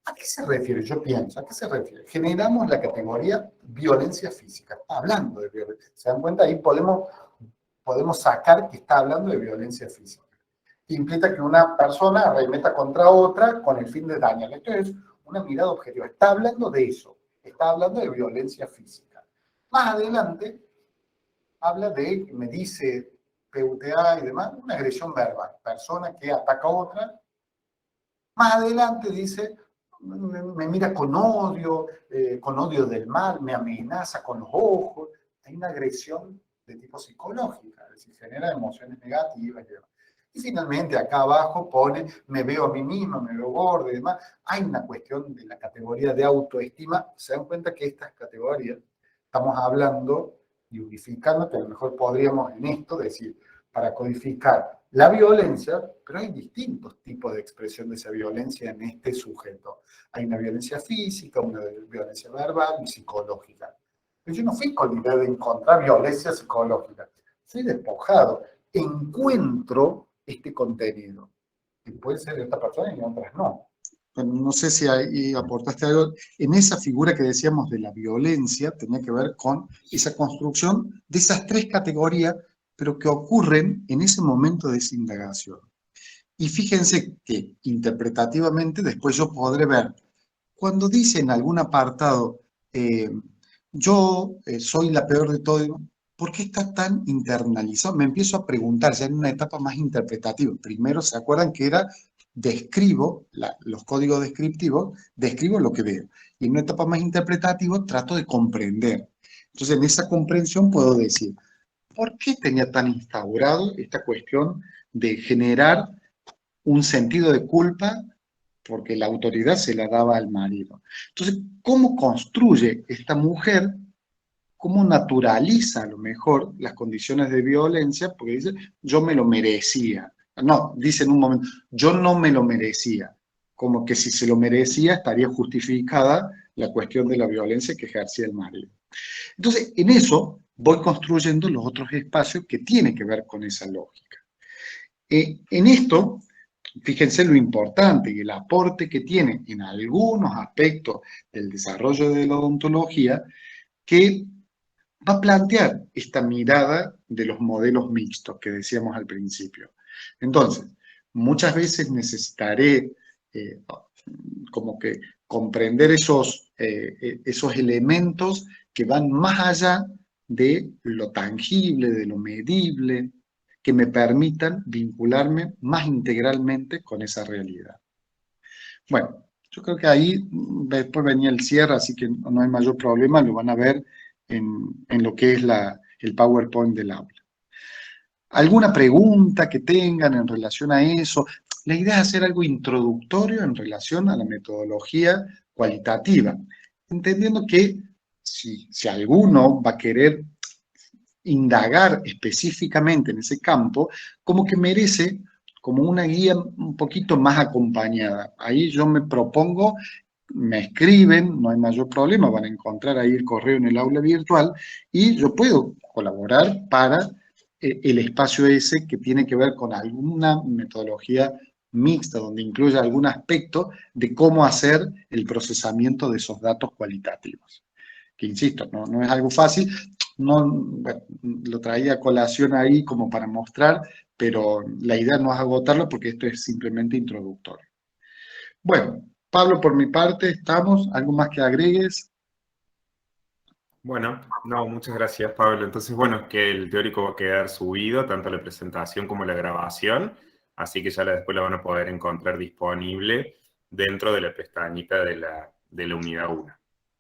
¿a qué se refiere? Yo pienso, ¿a qué se refiere? Generamos la categoría violencia física. Está hablando de violencia. ¿Se dan cuenta? Ahí podemos sacar que está hablando de violencia física. Implica que una persona arremeta contra otra con el fin de dañar. Esto es una mirada objetiva. Está hablando de eso. Está hablando de violencia física. Más adelante, habla de, me dice PUTA y demás, una agresión verbal. Persona que ataca a otra. Más adelante dice, me mira con odio del mal, me amenaza con los ojos. Hay una agresión de tipo psicológica, es decir, genera emociones negativas y demás. Y finalmente acá abajo pone, me veo a mí mismo, me veo gordo y demás. Hay una cuestión de la categoría de autoestima. Se dan cuenta que estas categorías, estamos hablando y unificando, que a lo mejor podríamos en esto decir, para codificar la violencia, pero hay distintos tipos de expresión de esa violencia en este sujeto. Hay una violencia física, una violencia verbal y psicológica. Pero yo no fui con la idea de encontrar violencia psicológica. Soy despojado. Encuentro este contenido. Que puede ser de esta persona y otras no. Bueno, no sé si ahí aportaste algo. En esa figura que decíamos de la violencia, tenía que ver con esa construcción de esas tres categorías, pero que ocurren en ese momento de esa indagación. Y fíjense que interpretativamente después yo podré ver, cuando dice en algún apartado, yo soy la peor de todo, ¿por qué está tan internalizado? Me empiezo a preguntar, ya en una etapa más interpretativa. Primero, ¿se acuerdan que era describo los códigos descriptivos, describo lo que veo? Y en una etapa más interpretativa trato de comprender. Entonces, en esa comprensión puedo decir, ¿por qué tenía tan instaurado esta cuestión de generar un sentido de culpa porque la autoridad se la daba al marido? Entonces, ¿cómo construye esta mujer? ¿Cómo naturaliza a lo mejor las condiciones de violencia? Porque dice, yo me lo merecía. No, dice en un momento, yo no me lo merecía. Como que si se lo merecía estaría justificada la cuestión de la violencia que ejercía el marido. Entonces, en eso voy construyendo los otros espacios que tienen que ver con esa lógica. En esto, fíjense lo importante y el aporte que tiene en algunos aspectos del desarrollo de la odontología, que va a plantear esta mirada de los modelos mixtos que decíamos al principio. Entonces, muchas veces necesitaré como que comprender esos elementos que van más allá de lo tangible, de lo medible, que me permitan vincularme más integralmente con esa realidad. Bueno, yo creo que ahí después venía el cierre, así que no hay mayor problema, lo van a ver en lo que es el PowerPoint del aula. ¿Alguna pregunta que tengan en relación a eso? La idea es hacer algo introductorio en relación a la metodología cualitativa, entendiendo que si alguno va a querer indagar específicamente en ese campo, como que merece como una guía un poquito más acompañada. Ahí yo me propongo, me escriben, no hay mayor problema, van a encontrar ahí el correo en el aula virtual y yo puedo colaborar para el espacio ese que tiene que ver con alguna metodología mixta, donde incluya algún aspecto de cómo hacer el procesamiento de esos datos cualitativos. Que insisto, no es algo fácil, bueno, lo traía a colación ahí como para mostrar, pero la idea no es agotarlo porque esto es simplemente introductorio. Bueno, Pablo, por mi parte, ¿estamos? ¿Algo más que agregues? Bueno, no, muchas gracias, Pablo. Entonces, bueno, que el teórico va a quedar subido, tanto la presentación como la grabación, así que ya después la van a poder encontrar disponible dentro de la pestañita de la unidad 1.